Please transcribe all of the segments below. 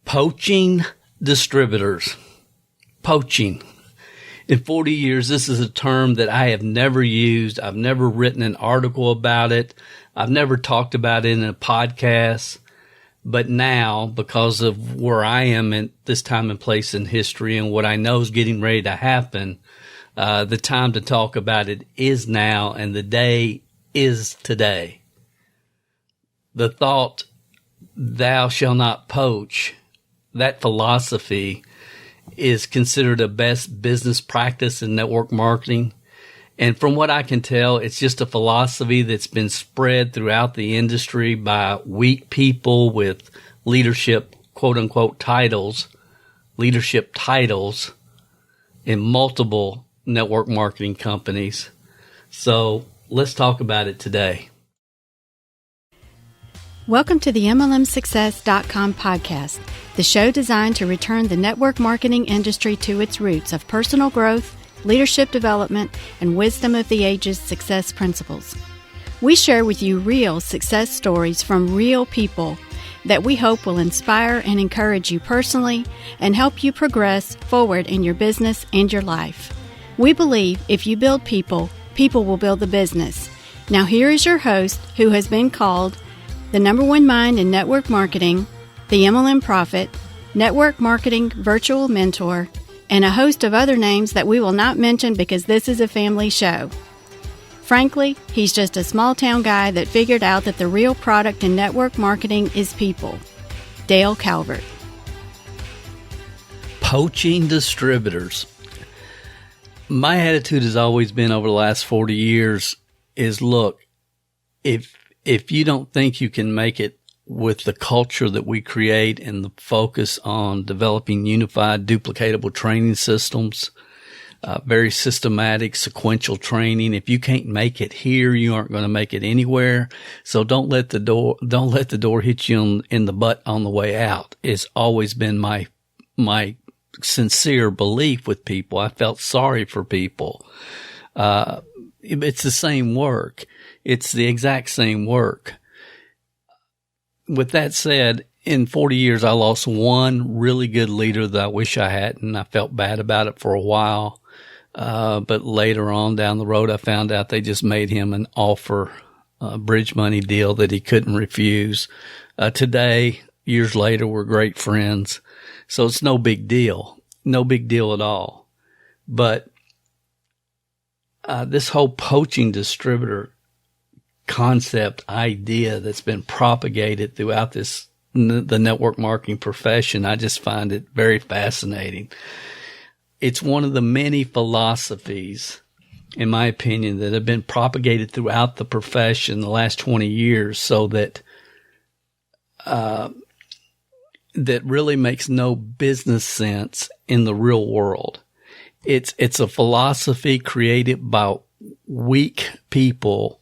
Poaching distributors. Poaching. In 40 years, this is a term that I have never used. I've never written an article about it. I've never talked about it in a podcast. But now, because of where I am at this time and place in history and what I know is getting ready to happen, the time to talk about it is now, and the day is today. The thought, thou shalt not poach, that philosophy is considered a best business practice in network marketing. And from what I can tell, it's just a philosophy that's been spread throughout the industry by weak people with leadership, quote unquote, leadership titles in multiple network marketing companies. So let's talk about it today. Welcome to the MLMsuccess.com podcast, the show designed to return the network marketing industry to its roots of personal growth, leadership development, and wisdom of the ages success principles. We share with you real success stories from real people that we hope will inspire and encourage you personally and help you progress forward in your business and your life. We believe if you build people, people will build the business. Now here is your host, who has been called the number one mind in network marketing, the MLM Prophet, network marketing virtual mentor, and a host of other names that we will not mention because this is a family show. Frankly, he's just a small-town guy that figured out that the real product in network marketing is people. Dale Calvert. Poaching distributors. My attitude has always been over the last 40 years is, look, if you don't think you can make it with the culture that we create and the focus on developing unified, duplicatable training systems, very systematic, sequential training. If you can't make it here, you aren't going to make it anywhere. So don't let the door hit you in the butt on the way out. It's always been my sincere belief with people. I felt sorry for people. It's the same work. It's the exact same work. With that said, in 40 years, I lost one really good leader that I wish I hadn't. I felt bad about it for a while. But later on down the road, I found out they just made him an offer, bridge money deal that he couldn't refuse. Today, years later, we're great friends. So it's no big deal. No big deal at all. But this whole poaching distributor concept idea that's been propagated throughout the network marketing profession, I just find it very fascinating. It's one of the many philosophies, in my opinion, that have been propagated throughout the profession the last 20 years, so that that really makes no business sense in the real world. It's a philosophy created by weak people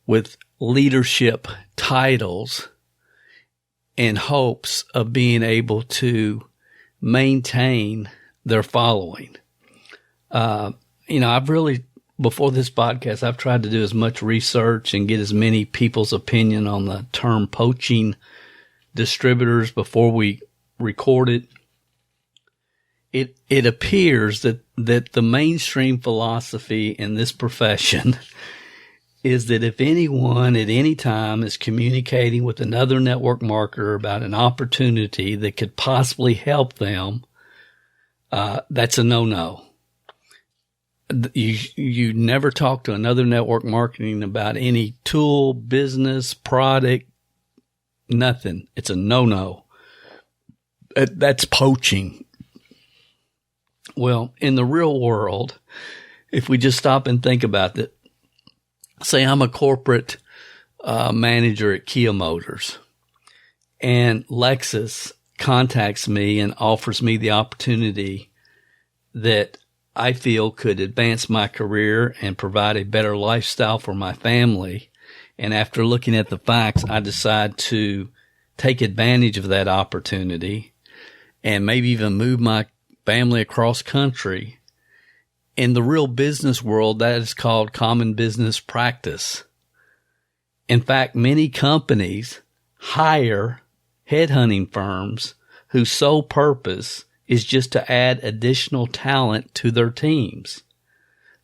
with leadership titles in hopes of being able to maintain their following. I've really, before this podcast, I've tried to do as much research and get as many people's opinion on the term poaching distributors before we record it. It appears that the mainstream philosophy in this profession is that if anyone at any time is communicating with another network marketer about an opportunity that could possibly help them, that's a no-no. You never talk to another network marketing about any tool, business, product, nothing. It's a no-no. That's poaching. Well, in the real world, if we just stop and think about it, say I'm a corporate manager at Kia Motors, and Lexus contacts me and offers me the opportunity that I feel could advance my career and provide a better lifestyle for my family. And after looking at the facts, I decide to take advantage of that opportunity and maybe even move my family across country. In the real business world, that is called common business practice. In fact, many companies hire headhunting firms whose sole purpose is just to add additional talent to their teams.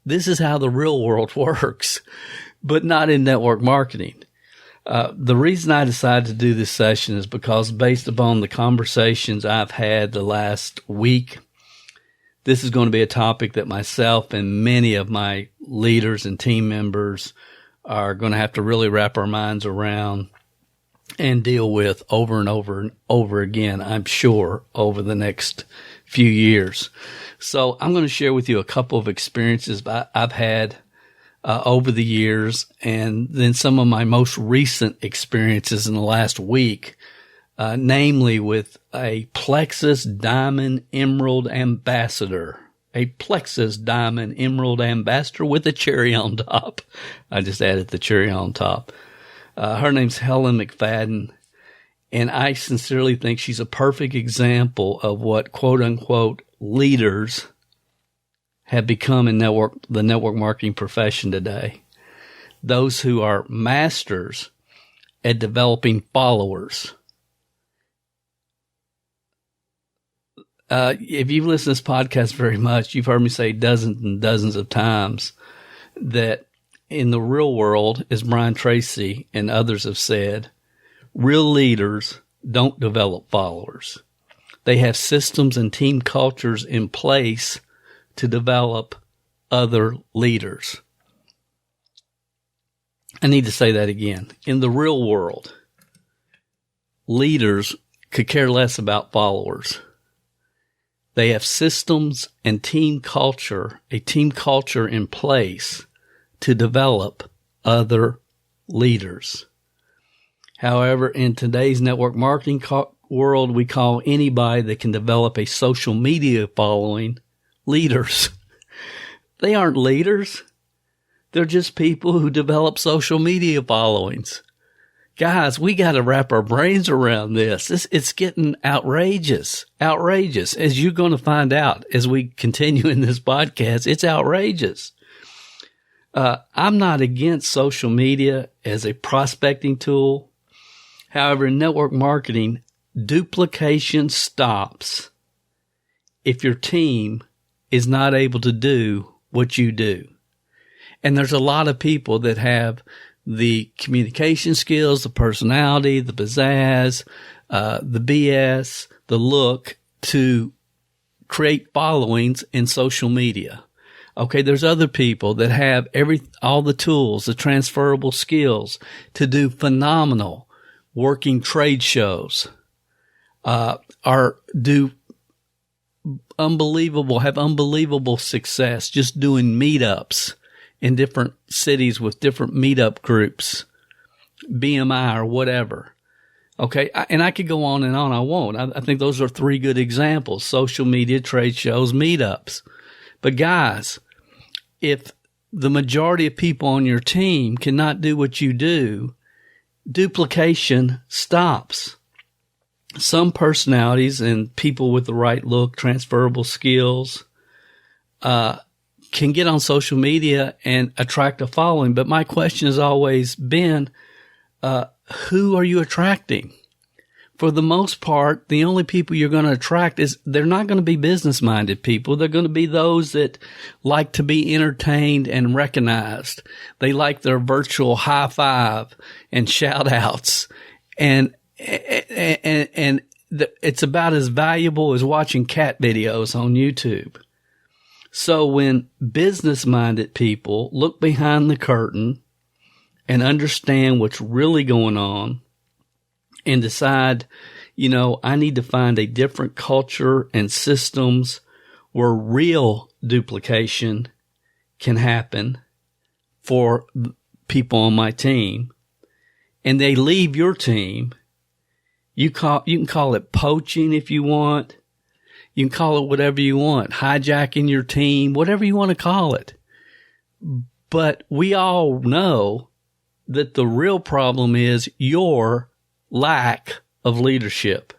This is how the real world works, but not in network marketing. The reason I decided to do this session is because based upon the conversations I've had the last week, this is going to be a topic that myself and many of my leaders and team members are going to have to really wrap our minds around and deal with over and over and over again, I'm sure, over the next few years. So I'm going to share with you a couple of experiences I've had over the years, and then some of my most recent experiences in the last week, namely with a Plexus Diamond Emerald Ambassador. A Plexus Diamond Emerald Ambassador with a cherry on top. I just added the cherry on top. Her name's Helen McFaden, and I sincerely think she's a perfect example of what quote-unquote leaders have become in the network marketing profession today. Those who are masters at developing followers. If you've listened to this podcast very much, you've heard me say dozens and dozens of times that in the real world, as Brian Tracy and others have said, real leaders don't develop followers. They have systems and team cultures in place to develop other leaders. I need to say that again. In the real world, leaders could care less about followers. They have systems and a team culture in place to develop other leaders. However, in today's network marketing world, we call anybody that can develop a social media following leaders. They aren't leaders. They're just people who develop social media followings. Guys, we got to wrap our brains around this. It's getting outrageous, as you're going to find out as we continue in this podcast. It's outrageous. I'm not against social media as a prospecting tool. However, in network marketing, duplication stops if your team is not able to do what you do. And there's a lot of people that have the communication skills, the personality, the pizzazz, the BS, the look to create followings in social media. Okay, there's other people that have all the tools, the transferable skills to do phenomenal working trade shows, have unbelievable success just doing meetups in different cities with different meetup groups, BMI or whatever. Okay, and I could go on and on. I won't. I think those are 3 good examples: social media, trade shows, meetups. But guys, if the majority of people on your team cannot do what you do, duplication stops. Some personalities and people with the right look, transferable skills, can get on social media and attract a following. But my question has always been, who are you attracting? For the most part, the only people you're going to attract they're not going to be business-minded people. They're going to be those that like to be entertained and recognized. They like their virtual high five and shout outs. And it's about as valuable as watching cat videos on YouTube. So when business-minded people look behind the curtain and understand what's really going on and decide, I need to find a different culture and systems where real duplication can happen for people on my team, and they leave your team, you can call it poaching if you want. You can call it whatever you want, hijacking your team, whatever you want to call it. But we all know that the real problem is your lack of leadership.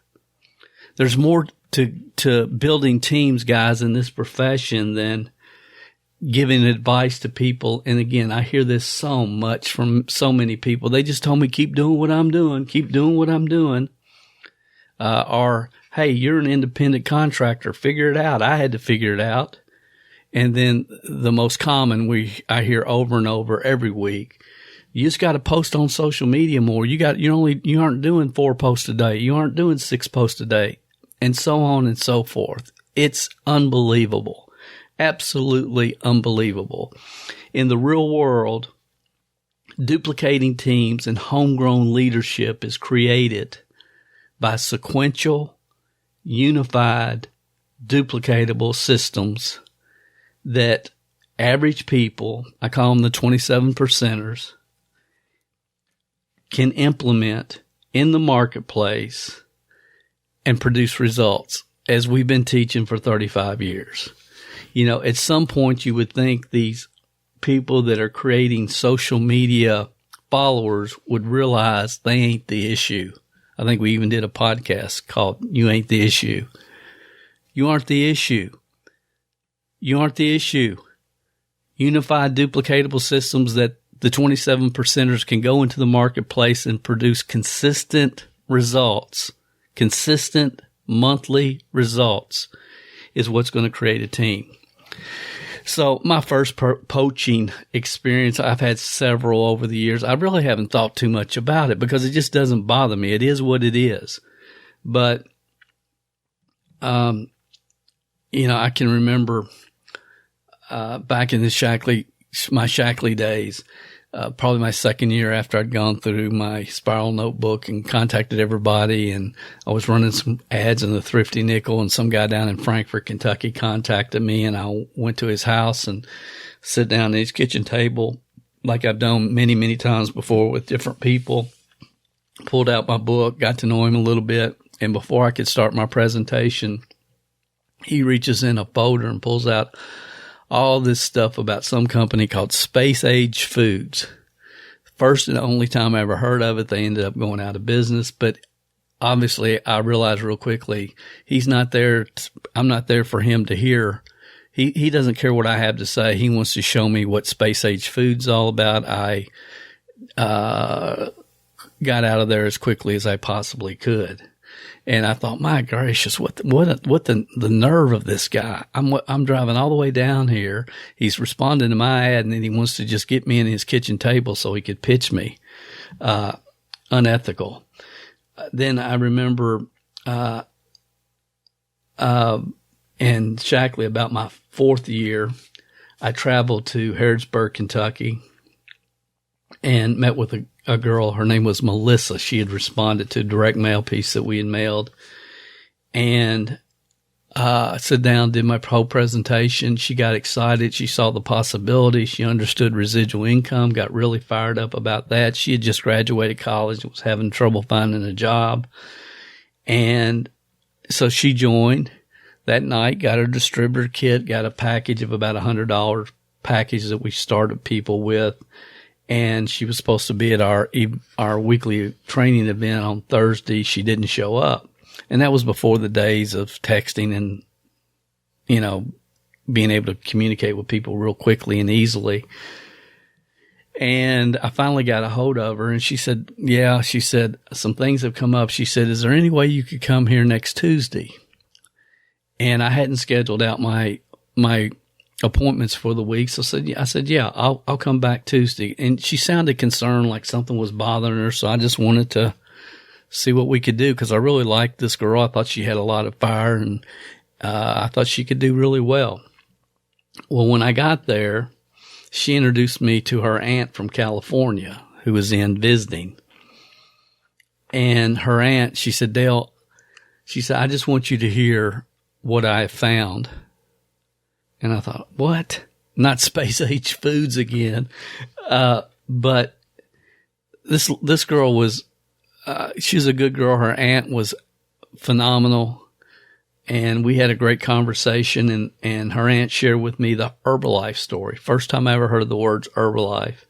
There's more to building teams, guys, in this profession than giving advice to people. And again, I hear this so much from so many people. They just told me, keep doing what I'm doing, keep doing what I'm doing. Or, hey, you're an independent contractor. Figure it out. I had to figure it out. And then the most common I hear over and over every week, you just got to post on social media more. You aren't doing 4 posts a day. You aren't doing 6 posts a day, and so on and so forth. It's unbelievable. Absolutely unbelievable. In the real world, duplicating teams and homegrown leadership is created by sequential, unified, duplicatable systems that average people, I call them the 27 percenters, can implement in the marketplace and produce results, as we've been teaching for 35 years. At some point you would think these people that are creating social media followers would realize they ain't the issue. I think we even did a podcast called You Ain't the Issue. You aren't the issue. You aren't the issue. Unified duplicatable systems that the 27 percenters can go into the marketplace and produce consistent results, consistent monthly results is what's going to create a team. So my first poaching experience, I've had several over the years. I really haven't thought too much about it because it just doesn't bother me. It is what it is. But, I can remember back in my Shackley days, probably my second year after I'd gone through my spiral notebook and contacted everybody, and I was running some ads in the Thrifty Nickel, and some guy down in Frankfort, Kentucky contacted me, and I went to his house and sit down at his kitchen table like I've done many, many times before with different people, pulled out my book, got to know him a little bit, and before I could start my presentation, he reaches in a folder and pulls out all this stuff about some company called Space Age Foods. First and only time I ever heard of it. They ended up going out of business, but obviously I realized real quickly he's not there. I'm not there for him to hear. He doesn't care what I have to say. He wants to show me what Space Age Foods is all about. I got out of there as quickly as I possibly could. And I thought, my gracious, what the nerve of this guy. I'm driving all the way down here. He's responding to my ad, and then he wants to just get me in his kitchen table so he could pitch me. Unethical. Then I remember, in Shackley, about my 4th year, I traveled to Harrodsburg, Kentucky, and met with a girl. Her name was Melissa. She had responded to a direct mail piece that we had mailed. And I sat down, did my whole presentation. She got excited. She saw the possibility. She understood residual income, got really fired up about that. She had just graduated college and was having trouble finding a job. And so she joined that night, got her distributor kit, got a package of about $100 package that we started people with. And she was supposed to be at our weekly training event on Thursday. She didn't show up. And that was before the days of texting and, being able to communicate with people real quickly and easily. And I finally got a hold of her, and she said, some things have come up. She said, is there any way you could come here next Tuesday? And I hadn't scheduled out my appointments for the week. So I said, I'll come back Tuesday. And she sounded concerned, like something was bothering her. So I just wanted to see what we could do, because I really liked this girl. I thought she had a lot of fire, and I thought she could do really well. Well, when I got there, she introduced me to her aunt from California who was in visiting. And her aunt, she said, Dale, I just want you to hear what I have found. And I thought, what? Not Space Age Foods again. But this girl was, she's a good girl. Her aunt was phenomenal. And we had a great conversation, and her aunt shared with me the Herbalife story. First time I ever heard the words Herbalife.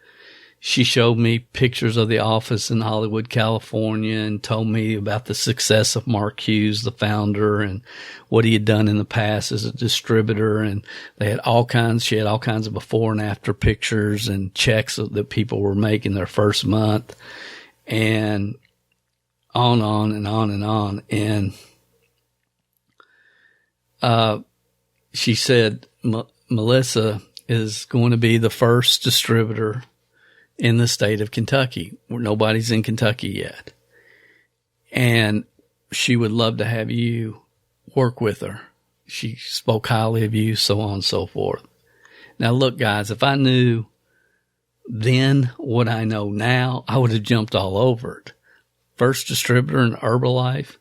She showed me pictures of the office in Hollywood, California, and told me about the success of Mark Hughes, the founder, and what he had done in the past as a distributor. And she had all kinds of before and after pictures and checks that people were making their first month. And on and on and on. And she said, Melissa is going to be the first distributor in the state of Kentucky, where nobody's in Kentucky yet. And she would love to have you work with her. She spoke highly of you, so on and so forth. Now, look, guys, if I knew then what I know now, I would have jumped all over it. First distributor in Herbalife.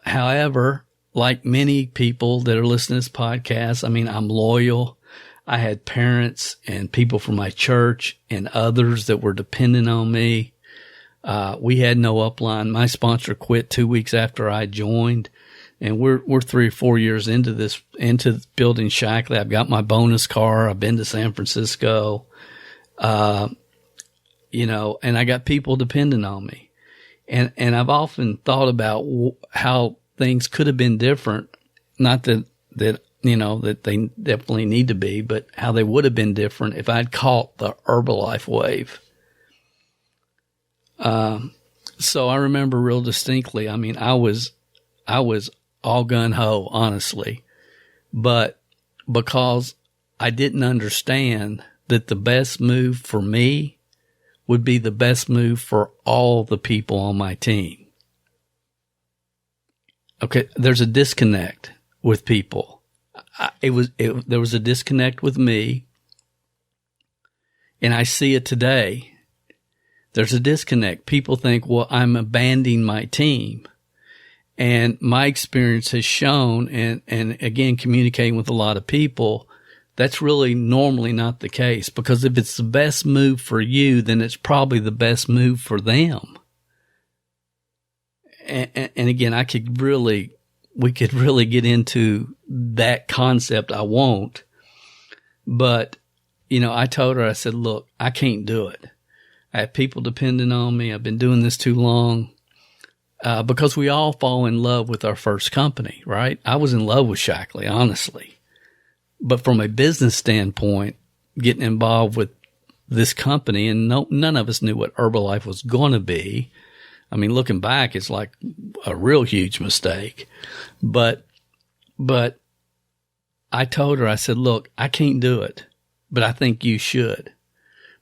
However, like many people that are listening to this podcast, I mean, I'm loyal. I had parents and people from my church and others that were dependent on me. We had no upline. My sponsor quit 2 weeks after I joined, and we're 3 or 4 years into building Shackley. I've got my bonus car. I've been to San Francisco, and I got people depending on me. And I've often thought about how things could have been different. Not that they definitely need to be, but how they would have been different if I'd caught the Herbalife wave. So I remember real distinctly. I mean, I was all gun ho, honestly, but because I didn't understand that the best move for me would be the best move for all the people on my team. Okay, there's a disconnect with people. There was a disconnect with me, and I see it today. There's a disconnect. People think, well, I'm abandoning my team. And my experience has shown, and again, communicating with a lot of people, that's really normally not the case, because if it's the best move for you, then it's probably the best move for them. And again, we could really get into that concept. I won't. But, I told her, I said, look, I can't do it. I have people depending on me. I've been doing this too long. Because we all fall in love with our first company, right? I was in love with Shackley, honestly. But from a business standpoint, getting involved with this company, and none of us knew what Herbalife was going to be. I mean, looking back, it's like a real huge mistake. But I told her, I said, look, I can't do it, but I think you should,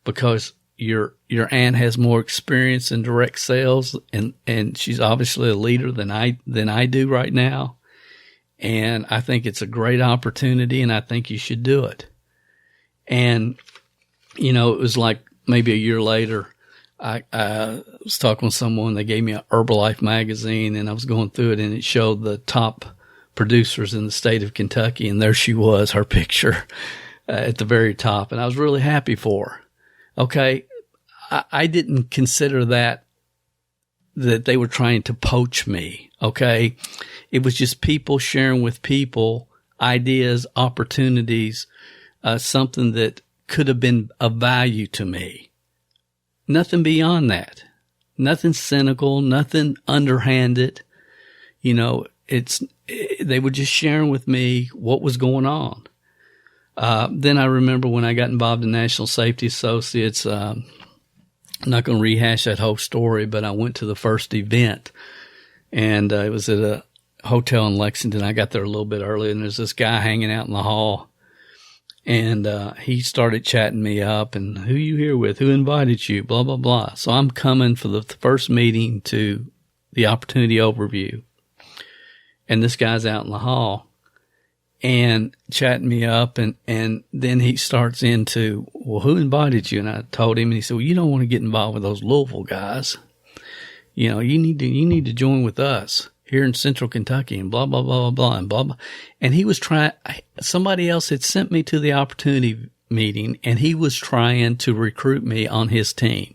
because your aunt has more experience in direct sales, and she's obviously a leader than I do right now. And I think it's a great opportunity, and I think you should do it. And, it was like maybe a year later, I was talking with someone. They gave me a Herbalife magazine, and I was going through it, and it showed the top producers in the state of Kentucky. And there she was, her picture at the very top. And I was really happy for her. Okay. I didn't consider that they were trying to poach me. Okay. It was just people sharing with people ideas, opportunities, something that could have been of value to me. Nothing beyond that. Nothing cynical, nothing underhanded. They were just sharing with me what was going on. Then I remember when I got involved in National Safety Associates, I'm not going to rehash that whole story, but I went to the first event, and it was at a hotel in Lexington. I got there a little bit early, and there's this guy hanging out in the hall, and he started chatting me up, and who you here with? Who invited you? Blah, blah, blah. So I'm coming for the first meeting to the opportunity overview, and this guy's out in the hall and chatting me up, and then he starts into, well, who invited you? And I told him, and he said, well, you don't want to get involved with those Louisville guys. You need to join with us here in Central Kentucky, and blah, blah, blah, blah, blah, and blah, blah. And he was somebody else had sent me to the opportunity meeting, and he was trying to recruit me on his team.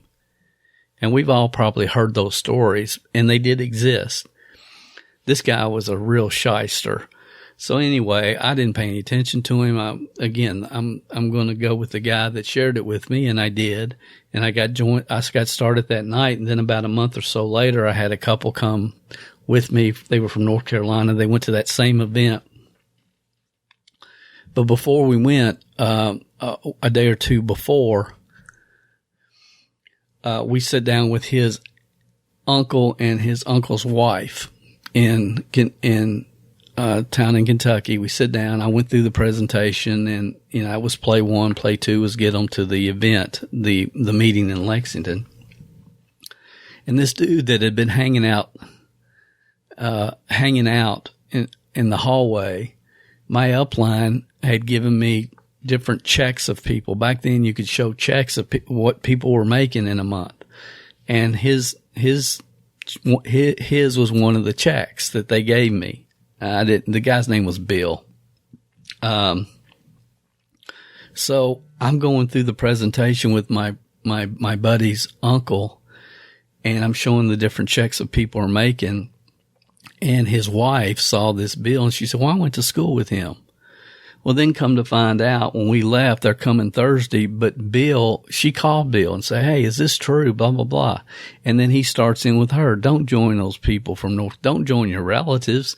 And we've all probably heard those stories, and they did exist. This guy was a real shyster. So anyway, I didn't pay any attention to him. I'm going to go with the guy that shared it with me, and I did. And I got started that night, and then about a month or so later, I had a couple come with me. They were from North Carolina. They went to that same event. But before we went, a day or two before, we sat down with his uncle and his uncle's wife in town in Kentucky. We sit down. I went through the presentation, and it was play one. Play two was get them to the event, the meeting in Lexington. And this dude that had been hanging out in the hallway, my upline had given me different checks of people. Back then, you could show checks of what people were making in a month, and his was one of the checks that they gave me. The guy's name was Bill. So I'm going through the presentation with my buddy's uncle, and I'm showing the different checks that people are making. And his wife saw this bill, and she said, well, I went to school with him. Well, then come to find out, when we left, they're coming Thursday, but she called Bill and said, hey, is this true? Blah, blah, blah. And then he starts in with her. Don't join those people from North. Don't join your relatives.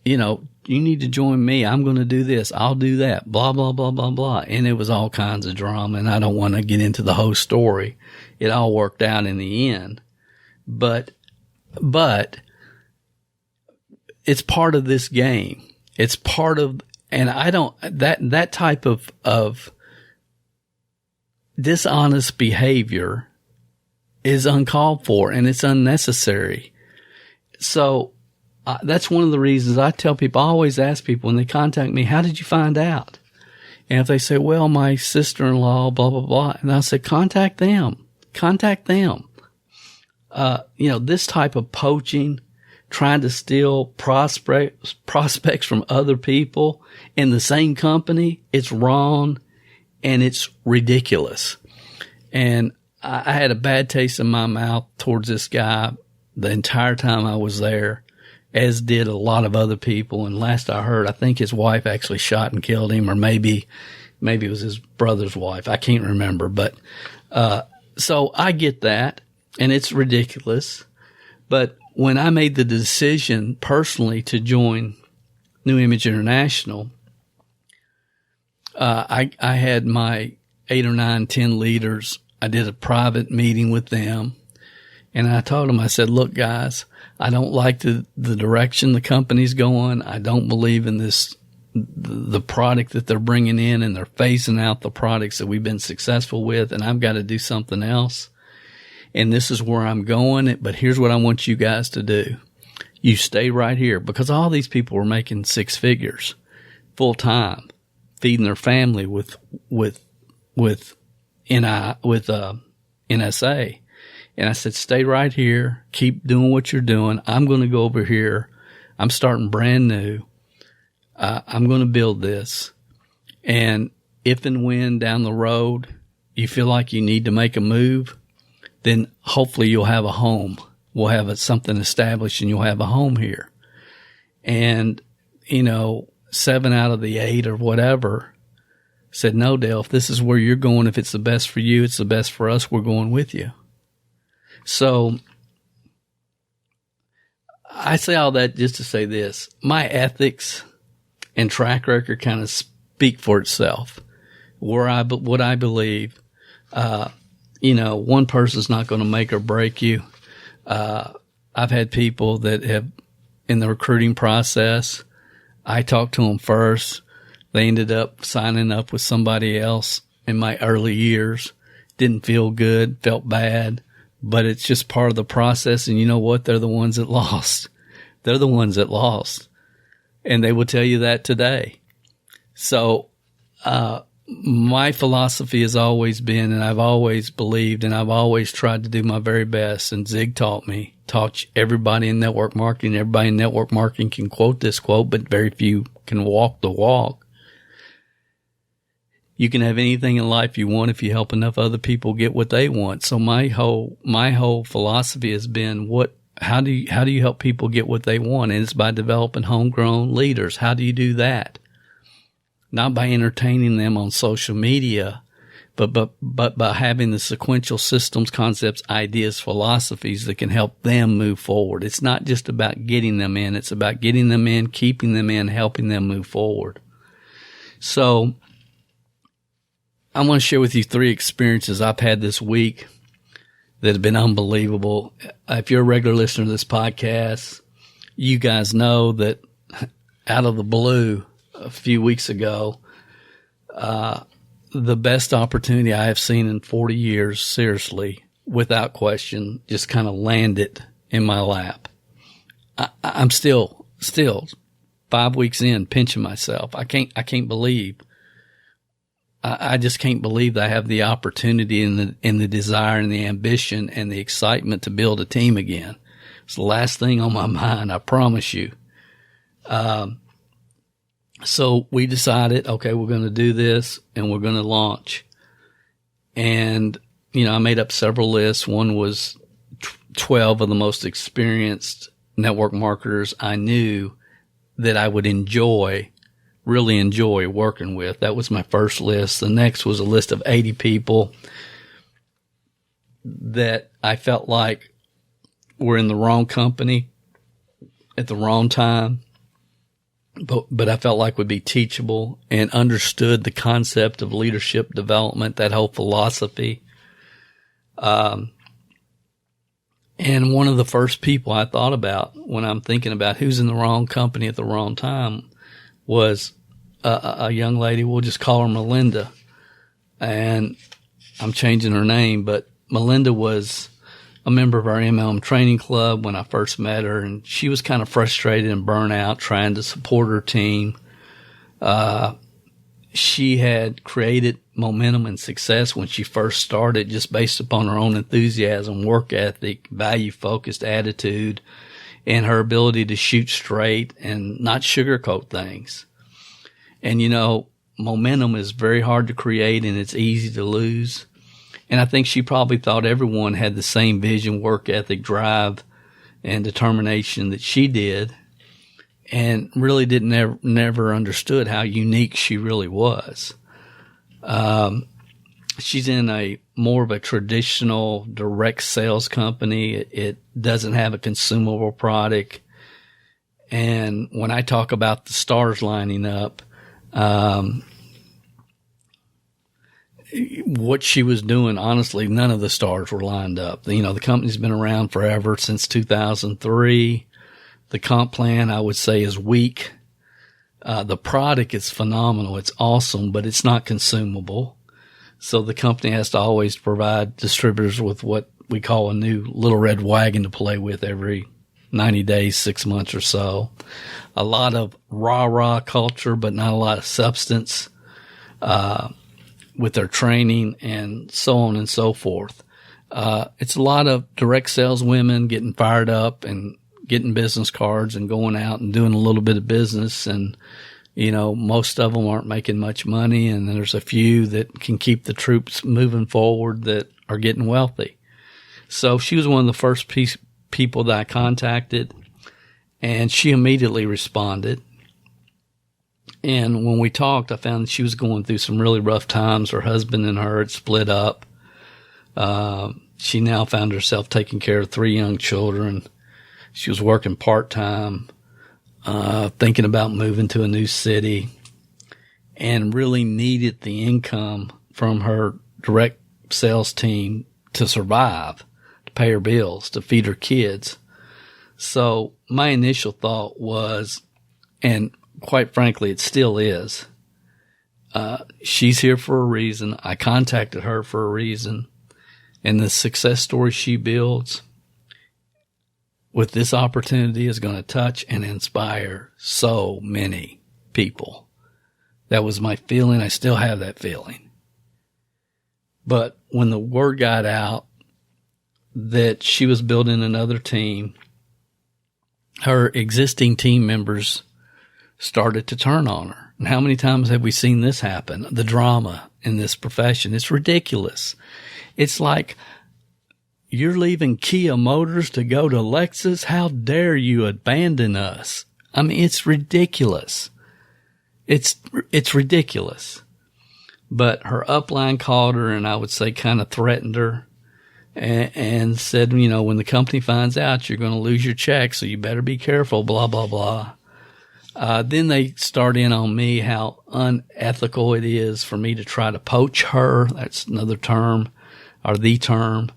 You need to join me. I'm going to do this. I'll do that. Blah, blah, blah, blah, blah. And it was all kinds of drama, and I don't want to get into the whole story. It all worked out in the end. But it's part of this game. It's part of, and I don't, that type of dishonest behavior is uncalled for, and it's unnecessary. So that's one of the reasons I tell people, I always ask people when they contact me, how did you find out? And if they say, well, my sister-in-law, blah, blah, blah, and I'll say, contact them. This type of poaching, trying to steal prospects from other people in the same company, it's wrong and it's ridiculous. And I had a bad taste in my mouth towards this guy the entire time I was there, as did a lot of other people. And last I heard, I think his wife actually shot and killed him, or maybe it was his brother's wife. I can't remember. But so I get that, and it's ridiculous. But when I made the decision personally to join New Image International, I had my 8 or 9, 10 leaders. I did a private meeting with them, and I told them, I said, look, guys, I don't like the direction the company's going. I don't believe in the product that they're bringing in, and they're phasing out the products that we've been successful with, and I've got to do something else. And this is where I'm going. But here's what I want you guys to do. You stay right here, because all these people were making 6 figures full time, feeding their family with NSA. And I said, stay right here. Keep doing what you're doing. I'm going to go over here. I'm starting brand new. I'm going to build this. And if and when down the road you feel like you need to make a move, then hopefully you'll have a home. We'll have something established, and you'll have a home here. And, 7 out of the 8 or whatever said, no, Dale, if this is where you're going, if it's the best for you, it's the best for us, we're going with you. So I say all that just to say this. My ethics and track record kind of speak for itself. What I believe, one person's not going to make or break you. I've had people that have, in the recruiting process, I talked to them first. They ended up signing up with somebody else in my early years. Didn't feel good, felt bad, but it's just part of the process. And you know what? They're the ones that lost. They're the ones that lost. And they will tell you that today. So, my philosophy has always been, and I've always believed, and I've always tried to do my very best. And Zig taught everybody in network marketing. Everybody in network marketing can quote this quote, but very few can walk the walk. You can have anything in life you want if you help enough other people get what they want. So my whole philosophy has been, how do you help people get what they want? And it's by developing homegrown leaders. How do you do that? Not by entertaining them on social media, but by having the sequential systems, concepts, ideas, philosophies that can help them move forward. It's not just about getting them in. It's about getting them in, keeping them in, helping them move forward. So I want to share with you 3 experiences I've had this week that have been unbelievable. If you're a regular listener to this podcast, you guys know that out of the blue a few weeks ago, the best opportunity I have seen in 40 years, seriously, without question, just kind of landed in my lap. I'm still 5 weeks in, pinching myself. I can't believe. I just can't believe that I have the opportunity and the desire and the ambition and the excitement to build a team again. It's the last thing on my mind, I promise you. So we decided, okay, we're going to do this and we're going to launch. And, I made up several lists. One was 12 of the most experienced network marketers I knew that I would really enjoy working with. That was my first list. The next was a list of 80 people that I felt like were in the wrong company at the wrong time, but I felt like would be teachable and understood the concept of leadership development, that whole philosophy. And one of the first people I thought about when I'm thinking about who's in the wrong company at the wrong time was a young lady. We'll just call her Melinda. And I'm changing her name, but Melinda was a member of our MLM training club when I first met her, and she was kind of frustrated and burnt out trying to support her team. She had created momentum and success when she first started just based upon her own enthusiasm, work ethic, value-focused attitude, and her ability to shoot straight and not sugarcoat things. And, momentum is very hard to create and it's easy to lose. And I think she probably thought everyone had the same vision, work ethic, drive, and determination that she did, and really never understood how unique she really was. She's in more of a traditional direct sales company. It doesn't have a consumable product. And when I talk about the stars lining up, what she was doing, honestly, none of the stars were lined up. The company's been around forever, since 2003. The comp plan, I would say, is weak. The product is phenomenal. It's awesome, but it's not consumable. So the company has to always provide distributors with what we call a new little red wagon to play with every 90 days, 6 months or so. A lot of rah-rah culture, but not a lot of substance with their training and so on and so forth. It's a lot of direct sales women getting fired up and getting business cards and going out and doing a little bit of business. And, most of them aren't making much money. And there's a few that can keep the troops moving forward that are getting wealthy. So she was one of the first people that I contacted, and she immediately responded. And when we talked, I found that she was going through some really rough times. Her husband and her had split up. She now found herself taking care of 3 young children. She was working part-time, thinking about moving to a new city, and really needed the income from her direct sales team to survive, to pay her bills, to feed her kids. So my initial thought was, and quite frankly, it still is, she's here for a reason. I contacted her for a reason. And the success story she builds with this opportunity is going to touch and inspire so many people. That was my feeling. I still have that feeling. But when the word got out that she was building another team, her existing team members started to turn on her. And how many times have we seen this happen? The drama in this profession. It's ridiculous. It's like, you're leaving Kia Motors to go to Lexus? How dare you abandon us? I mean, it's ridiculous. It's ridiculous. But her upline called her, and I would say kind of threatened her and said, when the company finds out, you're going to lose your check, so you better be careful, blah, blah, blah. Then they start in on me how unethical it is for me to try to poach her. That's another term, or the term.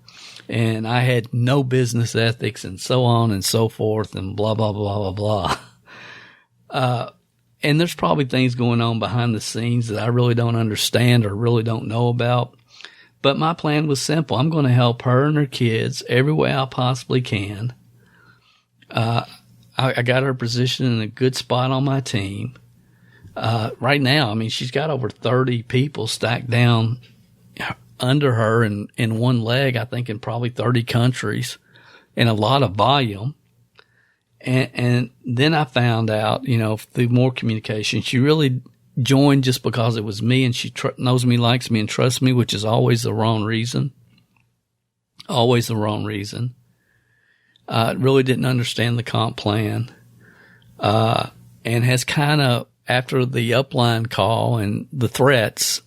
and I had no business ethics and so on and so forth and blah, blah, blah, blah, blah. And there's probably things going on behind the scenes that I really don't understand or really don't know about. But my plan was simple. I'm going to help her and her kids every way I possibly can. I got her positioned in a good spot on my team. Right now, I mean, she's got over 30 people stacked down under her in one leg, I think in probably 30 countries, and a lot of volume. And then I found out, through more communication, she really joined just because it was me, and she knows me, likes me, and trusts me, which is always the wrong reason. Always the wrong reason. Really didn't understand the comp plan. And has kind of, after the upline call and the threats,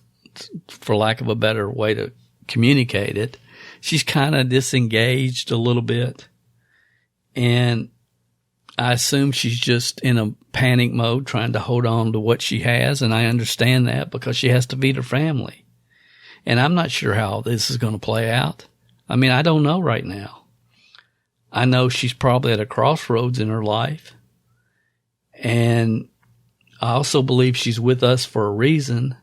for lack of a better way to communicate it, she's kind of disengaged a little bit. And I assume she's just in a panic mode trying to hold on to what she has. And I understand that because she has to feed her family. And I'm not sure how this is going to play out. I mean, I don't know right now. I know she's probably at a crossroads in her life. And I also believe she's with us for a reason,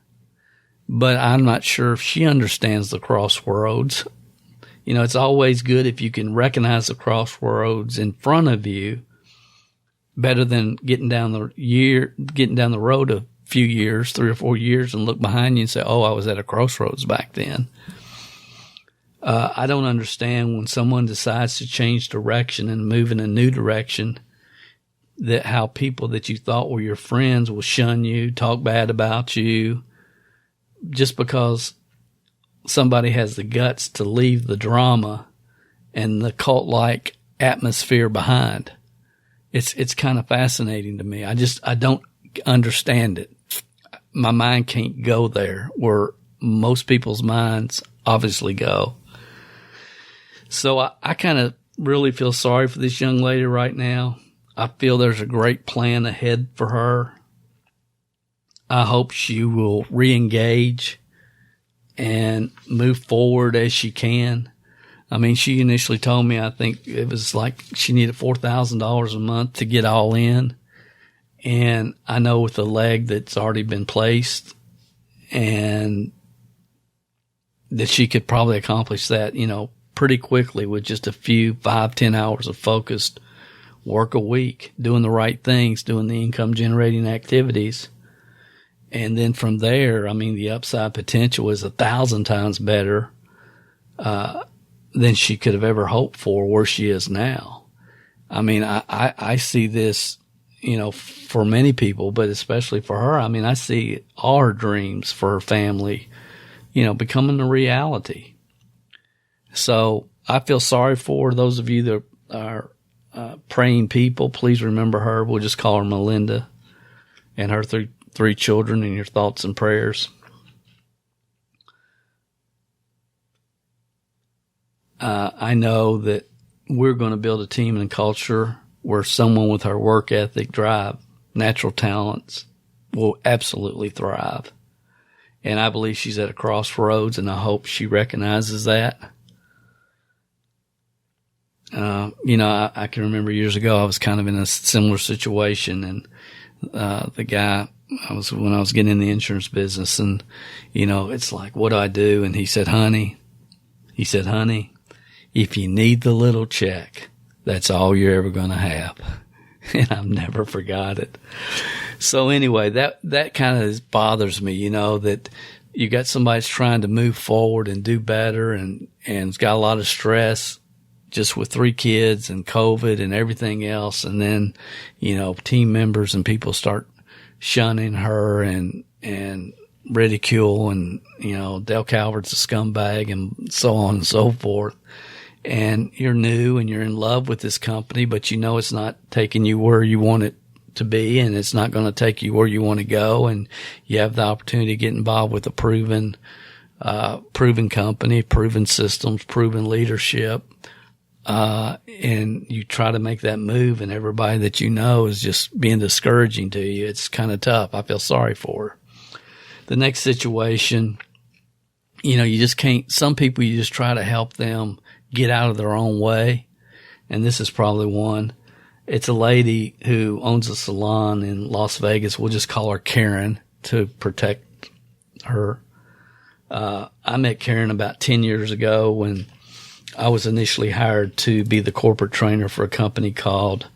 but I'm not sure if she understands the crossroads. It's always good if you can recognize the crossroads in front of you, better than getting down the road a few years, 3 or 4 years, and look behind you and say, oh, I was at a crossroads back then. I don't understand when someone decides to change direction and move in a new direction, that how people that you thought were your friends will shun you, talk bad about you, just because somebody has the guts to leave the drama and the cult-like atmosphere behind. It's kind of fascinating to me. I don't understand it. My mind can't go there where most people's minds obviously go. So I kind of really feel sorry for this young lady right now. I feel there's a great plan ahead for her. I hope she will re-engage and move forward as she can. I mean, she initially told me, I think it was like she needed $4,000 a month to get all in. And I know with the leg that's already been placed, and that she could probably accomplish that, pretty quickly with just a few 5-10 hours of focused work a week, doing the right things, doing the income generating activities. And then from there, I mean, the upside potential is 1,000 times better than she could have ever hoped for where she is now. I mean, I see this, for many people, but especially for her. I mean, I see all her dreams for her family, becoming a reality. So I feel sorry for those of you that are praying people. Please remember her. We'll just call her Melinda, and her three children in your thoughts and prayers. I know that we're going to build a team and culture where someone with her work ethic, drive, natural talents will absolutely thrive. And I believe she's at a crossroads, and I hope she recognizes that. I can remember years ago I was kind of in a similar situation, and the guy, when I was getting in the insurance business, and it's like, what do I do? And he said, honey, if you need the little check, that's all you're ever going to have. And I've never forgot it. So anyway, that kind of bothers me, that you got somebody that's trying to move forward and do better, and it's got a lot of stress just with 3 kids and COVID and everything else. And then, team members and people start shunning her and ridicule, and, Dale Calvert's a scumbag, and so on and so forth. And you're new and you're in love with this company, but it's not taking you where you want it to be, and it's not going to take you where you want to go. And you have the opportunity to get involved with a proven company, proven systems, proven leadership. And you try to make that move, and everybody that is just being discouraging to you. It's kind of tough. I feel sorry for her. The next situation, you just can't, some people you just try to help them get out of their own way. And this is probably one. It's a lady who owns a salon in Las Vegas. We'll just call her Karen to protect her. I met Karen about 10 years ago when I was initially hired to be the corporate trainer for a company called,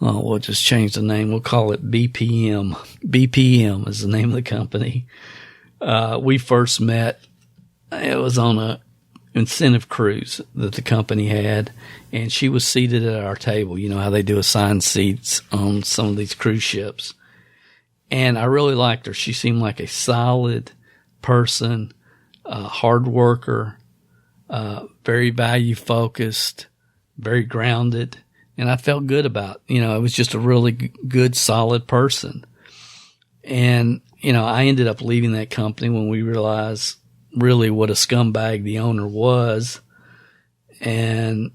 we'll just change the name. We'll call it BPM. BPM is the name of the company. We first met, it was on a incentive cruise that the company had, and she was seated at our table. You know how they do assigned seats on some of these cruise ships. And I really liked her. She seemed like a solid person, hard worker, very value focused, very grounded. And I felt good about, it was just a really good, solid person. And, I ended up leaving that company when we realized really what a scumbag the owner was. And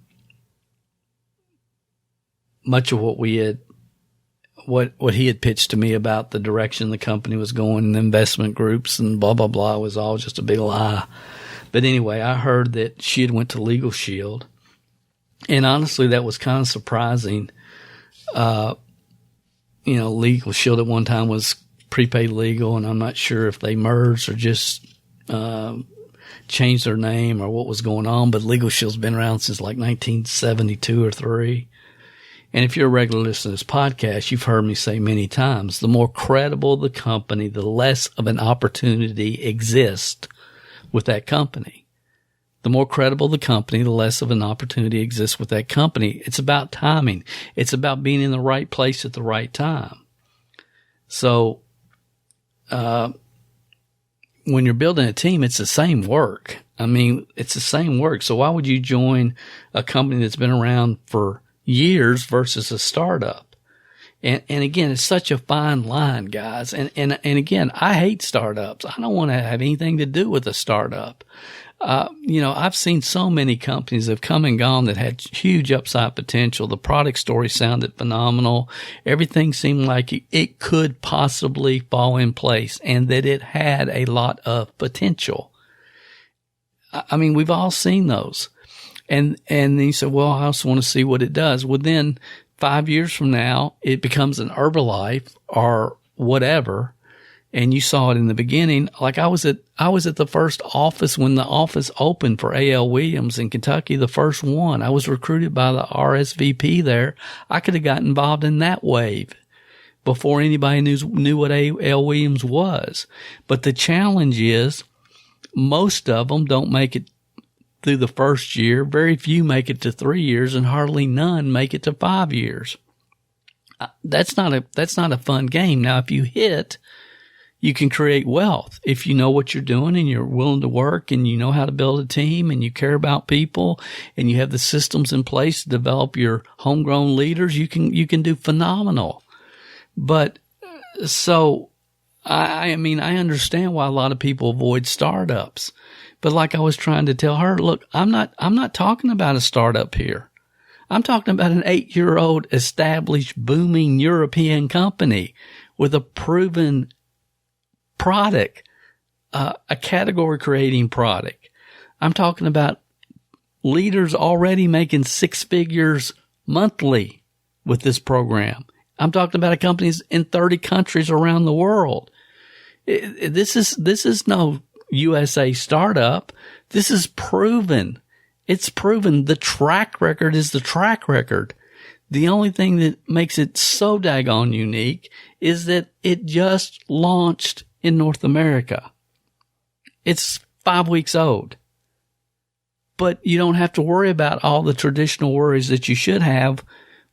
much of what we had, what he had pitched to me about the direction the company was going and investment groups and blah, blah, blah was all just a big lie. But anyway, I heard that she had went to Legal Shield. And honestly, that was kind of surprising. Legal Shield at one time was Prepaid Legal, and I'm not sure if they merged or just changed their name or what was going on. But Legal Shield's been around since like 1972 or 3. And if you're a regular listener to this podcast, you've heard me say many times, the more credible the company, the less of an opportunity exists with that company. The more credible the company, the less of an opportunity exists with that company. It's about timing. It's about being in the right place at the right time. So, when you're building a team, it's the same work. It's the same work. So why would you join a company that's been around for years versus a startup? And again, it's such a fine line, guys. And again, I hate startups. I don't want to have anything to do with a startup. I've seen so many companies that have come and gone that had huge upside potential. The product story sounded phenomenal. Everything seemed like it could possibly fall in place and that it had a lot of potential. We've all seen those. And then you say, well, I also want to see what it does. Well, then 5 years from now, it becomes an Herbalife or whatever. And you saw it in the beginning. Like I was at the first office when the office opened for A.L. Williams in Kentucky, the first one. I was recruited by the RSVP there. I could have gotten involved in that wave before anybody knew what A.L. Williams was. But the challenge is most of them don't make it through the first year. Very few make it to 3 years, and hardly none make it to 5 years. That's not a fun game. Now, if you hit, you can create wealth if you know what you're doing and you're willing to work and you know how to build a team and you care about people and you have the systems in place to develop your homegrown leaders. You can do phenomenal. But so I understand why a lot of people avoid startups. But like I was trying to tell her, look, I'm not talking about a startup here. I'm talking about an 8-year-old established booming European company with a proven product, a category creating product. I'm talking about leaders already making 6 figures monthly with this program. I'm talking about companies in 30 countries around the world. This is no USA startup. This is proven. It's proven. The track record is the track record. The only thing that makes it so daggone unique is that it just launched in North America. It's 5 weeks old. But you don't have to worry about all the traditional worries that you should have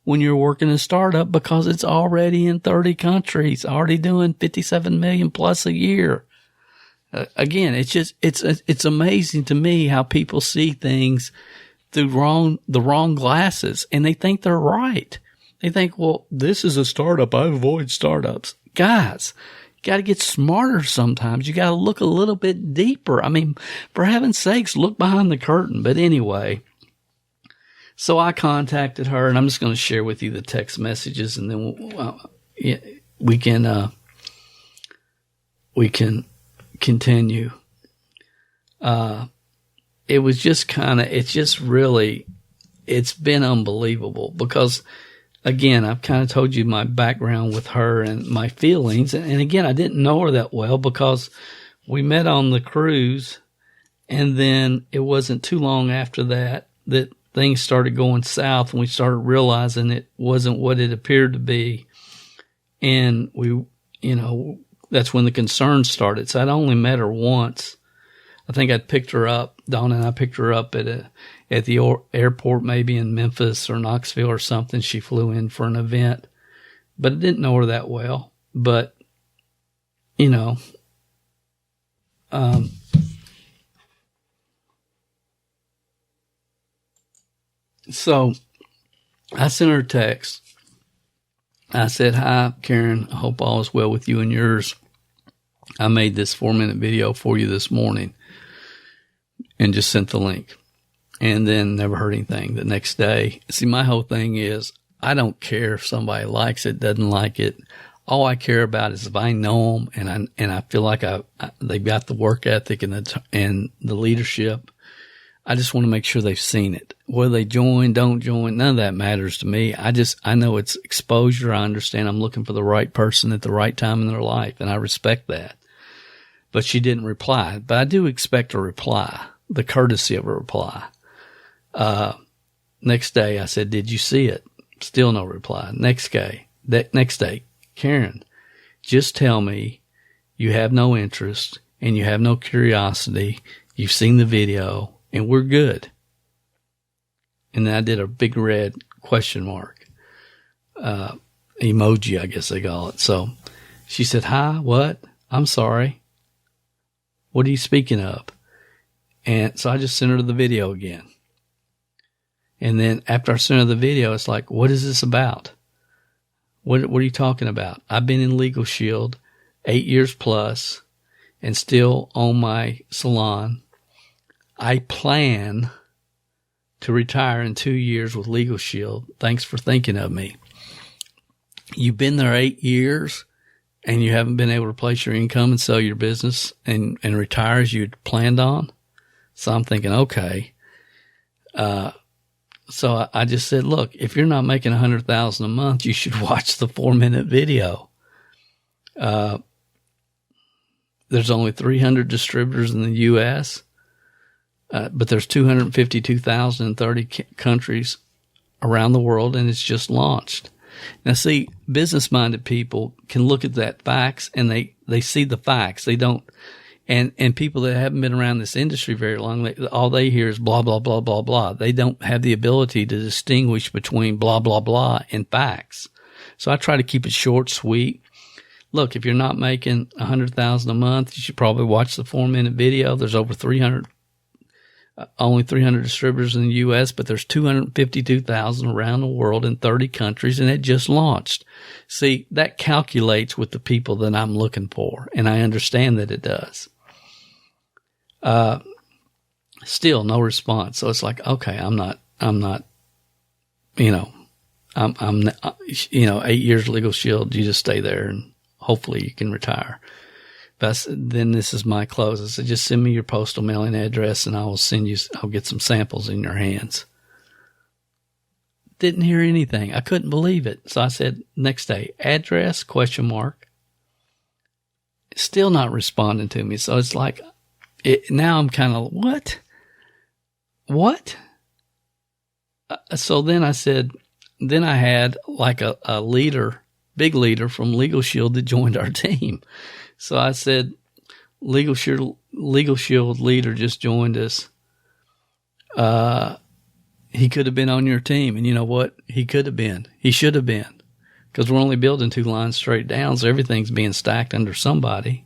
when you're working a startup because it's already in 30 countries, already doing 57 million plus a year. Again, it's amazing to me how people see things through the wrong glasses, and they think they're right. They think, well, this is a startup. I avoid startups. Guys, you got to get smarter sometimes. You got to look a little bit deeper. For heaven's sakes, look behind the curtain. But anyway, so I contacted her, and I'm just going to share with you the text messages, and then we can continue. it was just it's been unbelievable because, again, I've kind of told you my background with her and my feelings. And again, I didn't know her that well because we met on the cruise, and then it wasn't too long after that things started going south and we started realizing it wasn't what it appeared to be. And that's when the concerns started. So I'd only met her once. I think I'd picked her up, Donna and I picked her up at the airport, maybe in Memphis or Knoxville or something. She flew in for an event, but I didn't know her that well. But, so I sent her a text. I said, "Hi, Karen. I hope all is well with you and yours. I made this 4-minute video for you this morning," and just sent the link. And then never heard anything the next day. See, my whole thing is I don't care if somebody likes it, doesn't like it. All I care about is if I know them and I feel like they've got the work ethic and the leadership. I just want to make sure they've seen it. Whether they join, don't join, none of that matters to me. I know it's exposure. I understand I'm looking for the right person at the right time in their life, and I respect that. But she didn't reply. But I do expect a reply, the courtesy of a reply. Next day, I said, "Did you see it?" Still no reply. Next day, "Karen, just tell me you have no interest and you have no curiosity. You've seen the video and we're good." And then I did a big red question mark, emoji, I guess they call it. So she said, "Hi, what? I'm sorry. What are you speaking of?" And so I just sent her the video again. And then after I sent her the video, it's like, "What is this about? What are you talking about? I've been in Legal Shield 8 years plus and still own my salon. I plan to retire in 2 years with Legal Shield. Thanks for thinking of me. You've been there 8 years and you haven't been able to replace your income and sell your business and retire as you'd planned on." So I'm thinking, okay. So I just said, "Look, if you're not making $100,000 a month, you should watch the 4-minute video. There's only 300 distributors in the U.S., but there's 252,000 in 30 countries around the world, and it's just launched." Now, see, business-minded people can look at that facts, and they see the facts. They don't. And people that haven't been around this industry very long, all they hear is blah, blah, blah, blah, blah. They don't have the ability to distinguish between blah, blah, blah and facts. So I try to keep it short, sweet. Look, if you're not making $100,000 a month, you should probably watch the 4-minute video. There's over 300, only 300 distributors in the U.S., but there's 252,000 around the world in 30 countries, and it just launched. See, that calculates with the people that I'm looking for, and I understand that it does. Still no response. So it's like, okay, I'm not, I'm 8 years Legal Shield. You just stay there and hopefully you can retire. But then this is my close. I said, "Just send me your postal mailing address and I'll get some samples in your hands." Didn't hear anything. I couldn't believe it. So I said, next day, "Address, question mark." Still not responding to me. So it's like, now I'm kind of, what? So then I said, then I had like a leader, big leader from Legal Shield that joined our team. So I said, Legal Shield leader just joined us. He could have been on your team. And you know what? He could have been. He should have been. Because we're only building 2 lines straight down, so everything's being stacked under somebody.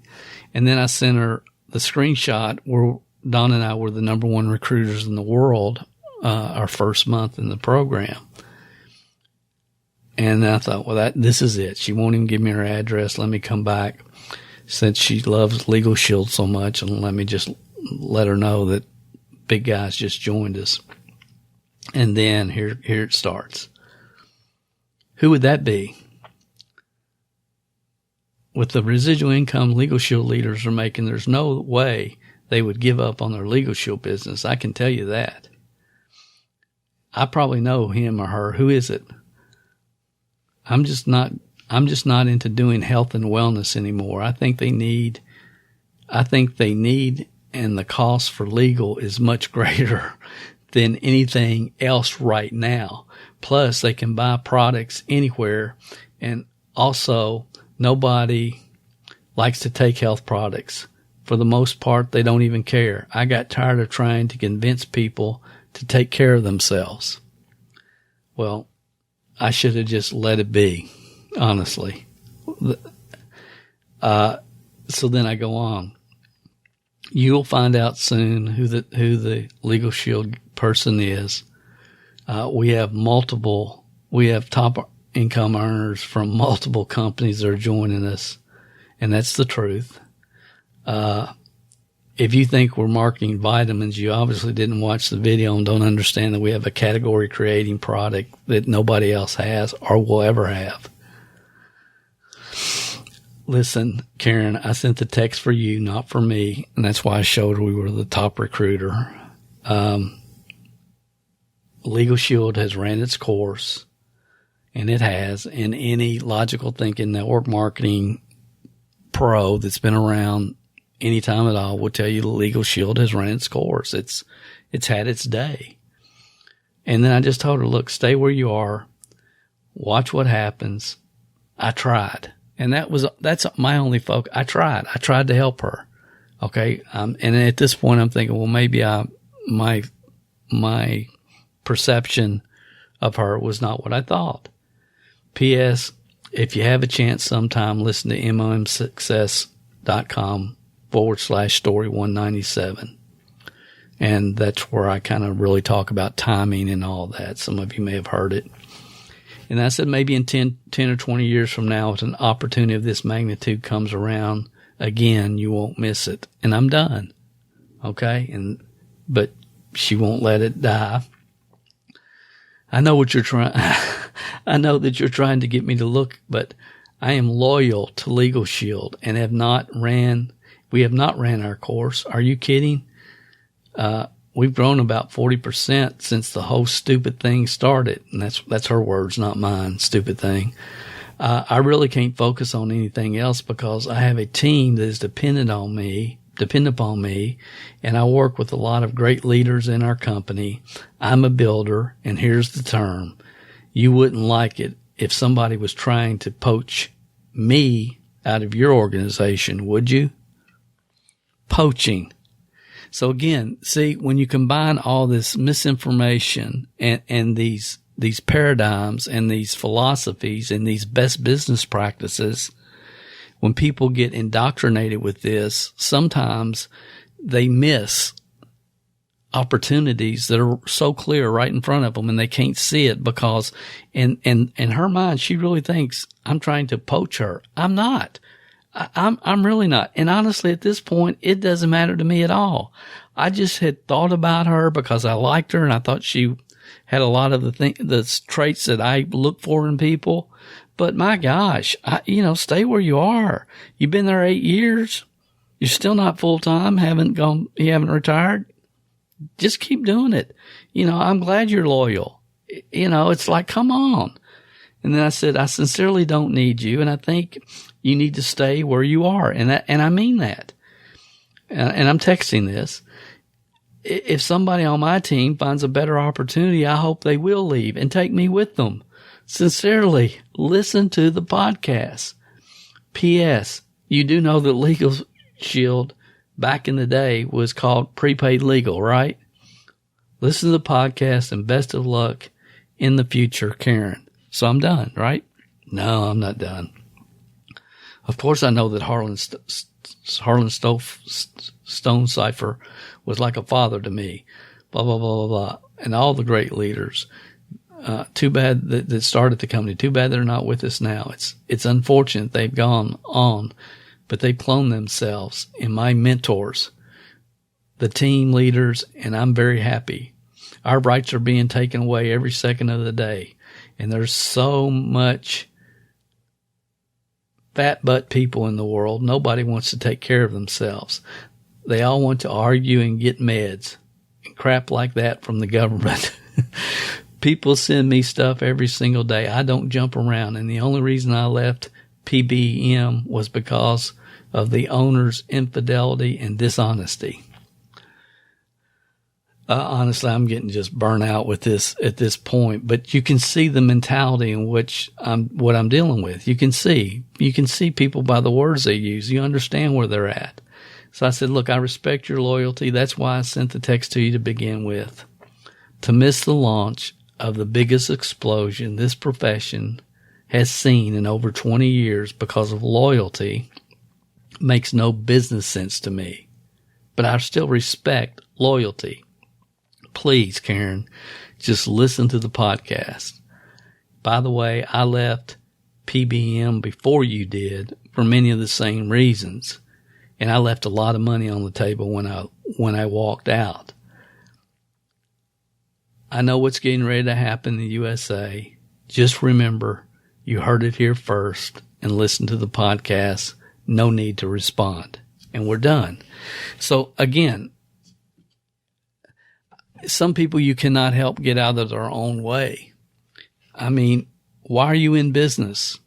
And then I sent her the screenshot where Don and I were the number 1 recruiters in the world our first month in the program. And I thought, well, this is it. She won't even give me her address. Let me come back. Since she loves Legal Shield so much, and let me just let her know that big guys just joined us. And then here it starts. Who would that be? With the residual income Legal Shield leaders are making, there's no way they would give up on their Legal Shield business. I can tell you that. I probably know him or her. Who is it? I'm just not into doing health and wellness anymore. I think they need, and the cost for legal is much greater than anything else right now. Plus, they can buy products anywhere, and also nobody likes to take health products. For the most part, they don't even care. I got tired of trying to convince people to take care of themselves. Well, I should have just let it be, honestly. So then I go on. You'll find out soon who the Legal Shield person is. We have top income earners from multiple companies that are joining us, and that's the truth. If you think we're marketing vitamins, you obviously didn't watch the video and don't understand that we have a category creating product that nobody else has or will ever have. Listen, Karen, I sent the text for you, not for me, and that's why I showed we were the top recruiter. Legal Shield has ran its course, and it has, and any logical thinking network marketing pro that's been around any time at all will tell you the Legal Shield has run its course. It's had its day. And then I just told her, look, stay where you are. Watch what happens. I tried. And that's my only focus. I tried to help her. Okay. And at this point I'm thinking, well, maybe my perception of her was not what I thought. P.S. If you have a chance sometime, listen to momsuccess.com/story 197. And that's where I kind of really talk about timing and all that. Some of you may have heard it. And I said maybe in 10 or 20 years from now, if an opportunity of this magnitude comes around again, you won't miss it. And I'm done. Okay? But she won't let it die. I know what you're trying. I know that you're trying to get me to look, but I am loyal to Legal Shield and we have not ran our course. Are you kidding? We've grown about 40% since the whole stupid thing started. And that's her words, not mine, stupid thing. I really can't focus on anything else because I have a team that is dependent upon me, and I work with a lot of great leaders in our company. I'm a builder, and here's the term. You wouldn't like it if somebody was trying to poach me out of your organization, would you? Poaching. So again, see, when you combine all this misinformation and these paradigms and these philosophies and these best business practices, when people get indoctrinated with this, sometimes they miss opportunities that are so clear right in front of them and they can't see it because in her mind, she really thinks I'm trying to poach her. I'm not. I'm really not. And honestly, at this point, it doesn't matter to me at all. I just had thought about her because I liked her and I thought she had a lot of the traits that I look for in people. But my gosh, stay where you are. You've been there 8 years. You're still not full time. You haven't retired. Just keep doing it. I'm glad you're loyal. It's like, come on. And then I said, I sincerely don't need you. And I think you need to stay where you are. And I mean that. And I'm texting this. If somebody on my team finds a better opportunity, I hope they will leave and take me with them. Sincerely, listen to the podcast. P.S. You do know that Legal Shield back in the day was called prepaid legal, right? Listen to the podcast and best of luck in the future, Karen. So I'm done, right? No, I'm not done. Of course, I know that Harlan Stone Cipher was like a father to me, blah, blah, blah, blah, blah, and all the great leaders. Too bad that started the company. Too bad they're not with us now. It's unfortunate they've gone on, but they cloned themselves in my mentors, the team leaders, and I'm very happy. Our rights are being taken away every second of the day, and there's so much fat butt people in the world. Nobody wants to take care of themselves. They all want to argue and get meds and crap like that from the government. People send me stuff every single day. I don't jump around. And the only reason I left PBM was because of the owner's infidelity and dishonesty. Honestly, I'm getting just burnt out with this at this point, but you can see the mentality in which what I'm dealing with. You can see people by the words they use. You understand where they're at. So I said, look, I respect your loyalty. That's why I sent the text to you to begin with. To miss the launch of the biggest explosion this profession has seen in over 20 years because of loyalty makes no business sense to me. But I still respect loyalty. Please, Karen, just listen to the podcast. By the way, I left PBM before you did for many of the same reasons. And I left a lot of money on the table when I walked out. I know what's getting ready to happen in the USA. Just remember, you heard it here first, and listen to the podcast. No need to respond. And we're done. So again, some people you cannot help get out of their own way. I mean, why are you in business?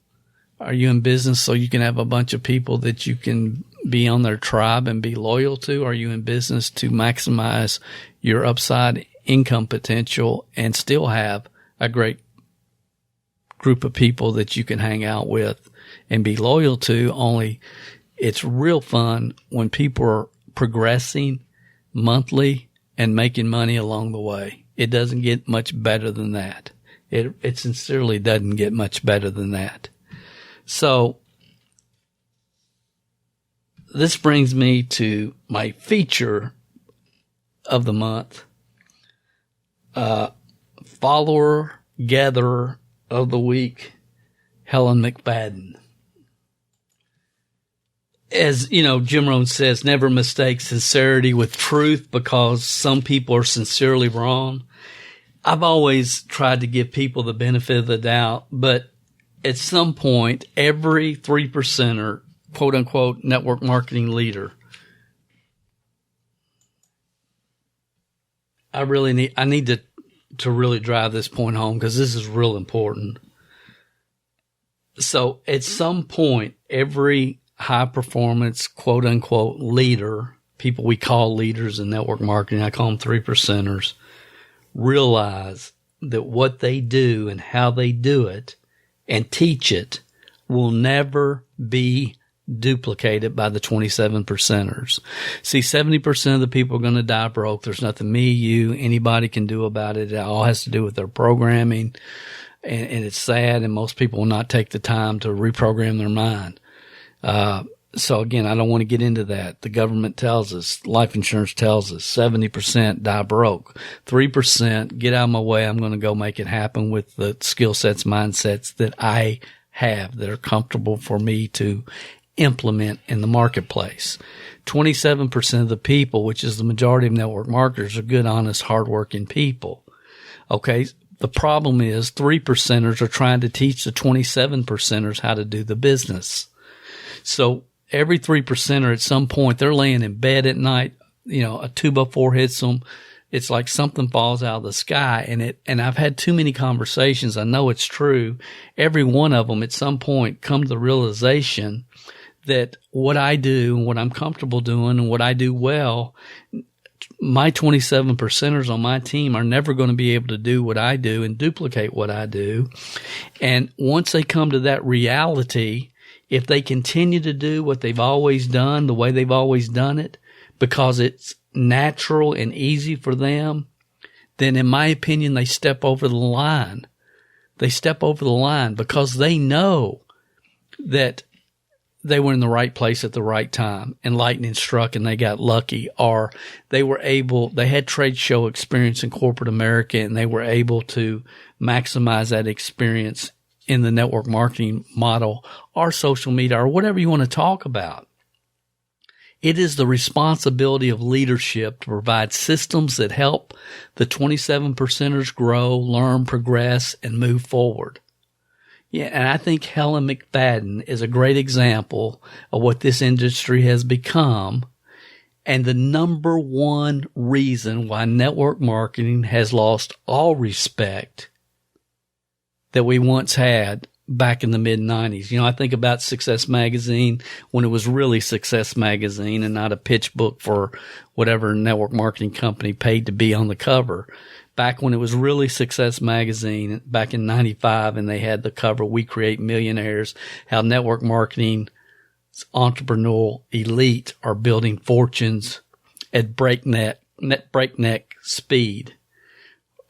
Are you in business so you can have a bunch of people that you can be on their tribe and be loyal to? Are you in business to maximize your upside income potential and still have a great group of people that you can hang out with and be loyal to? Only it's real fun when people are progressing monthly and making money along the way. It doesn't get much better than that. It sincerely doesn't get much better than that. So this brings me to my feature of the month, follower gatherer of the week, Helen McFaden. As you know, Jim Rohn says, never mistake sincerity with truth because some people are sincerely wrong. I've always tried to give people the benefit of the doubt, but at some point, every 3%er, quote unquote, network marketing leader, I need to really drive this point home because this is real important. So at some point, every high performance, quote unquote, leader, people we call leaders in network marketing, I call them 3%ers, realize that what they do and how they do it and teach it will never be duplicated by the 27%ers. See, 70% of the people are going to die broke. There's nothing me, you, anybody can do about it. It all has to do with their programming. And it's sad, and most people will not take the time to reprogram their mind. So again, I don't want to get into that. The government tells us, life insurance tells us 70% die broke. 3% get out of my way. I'm going to go make it happen with the skill sets, mindsets that I have that are comfortable for me to implement in the marketplace. 27% of the people, which is the majority of network marketers, are good, honest, hardworking people. Okay. The problem is 3%ers are trying to teach the 27%ers how to do the business. So every 3%er at some point, they're laying in bed at night, you know, a 2x4 hits them. It's like something falls out of the sky. And I've had too many conversations. I know it's true. Every one of them at some point come to the realization that what I do and what I'm comfortable doing and what I do well, my 27%ers on my team are never going to be able to do what I do and duplicate what I do. And once they come to that reality, if they continue to do what they've always done, the way they've always done it, because it's natural and easy for them, then in my opinion, they step over the line. They step over the line because they know that they were in the right place at the right time and lightning struck and they got lucky, or they had trade show experience in corporate America and they were able to maximize that experience in the network marketing model or social media or whatever you want to talk about. It is the responsibility of leadership to provide systems that help the 27%ers grow, learn, progress, and move forward. Yeah, and I think Helen McFaden is a great example of what this industry has become. And the number one reason why network marketing has lost all respect that we once had back in the mid-90s. You know, I think about Success Magazine when it was really Success Magazine and not a pitch book for whatever network marketing company paid to be on the cover. Back when it was really Success Magazine, back in 95, and they had the cover, We Create Millionaires, how network marketing entrepreneurial elite are building fortunes at breakneck speed.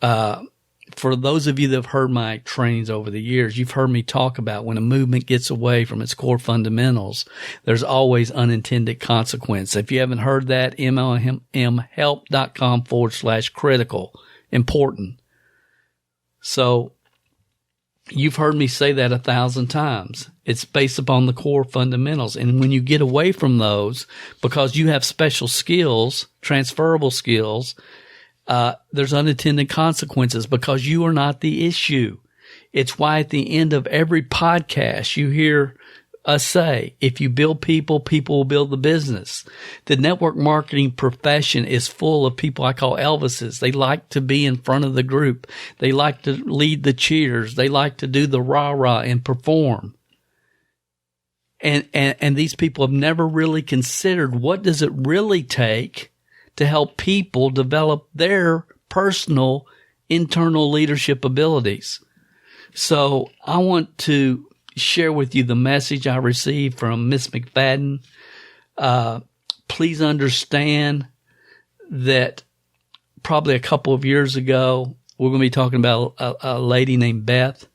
For those of you that have heard my trainings over the years, you've heard me talk about when a movement gets away from its core fundamentals, there's always unintended consequence. If you haven't heard that, mlmhelp.com/critical. Important. So you've heard me say that 1,000 times. It's based upon the core fundamentals. And when you get away from those, because you have special skills, transferable skills, there's unintended consequences because you are not the issue. It's why at the end of every podcast you hear us say, if you build people, people will build the business. The network marketing profession is full of people I call Elvises. They like to be in front of the group. They like to lead the cheers. They like to do the rah-rah and perform. And these people have never really considered what does it really take to help people develop their personal internal leadership abilities. So I want to share with you the message I received from Miss McFaden. Please understand that probably a couple of years ago, we're going to be talking about a lady named Beth.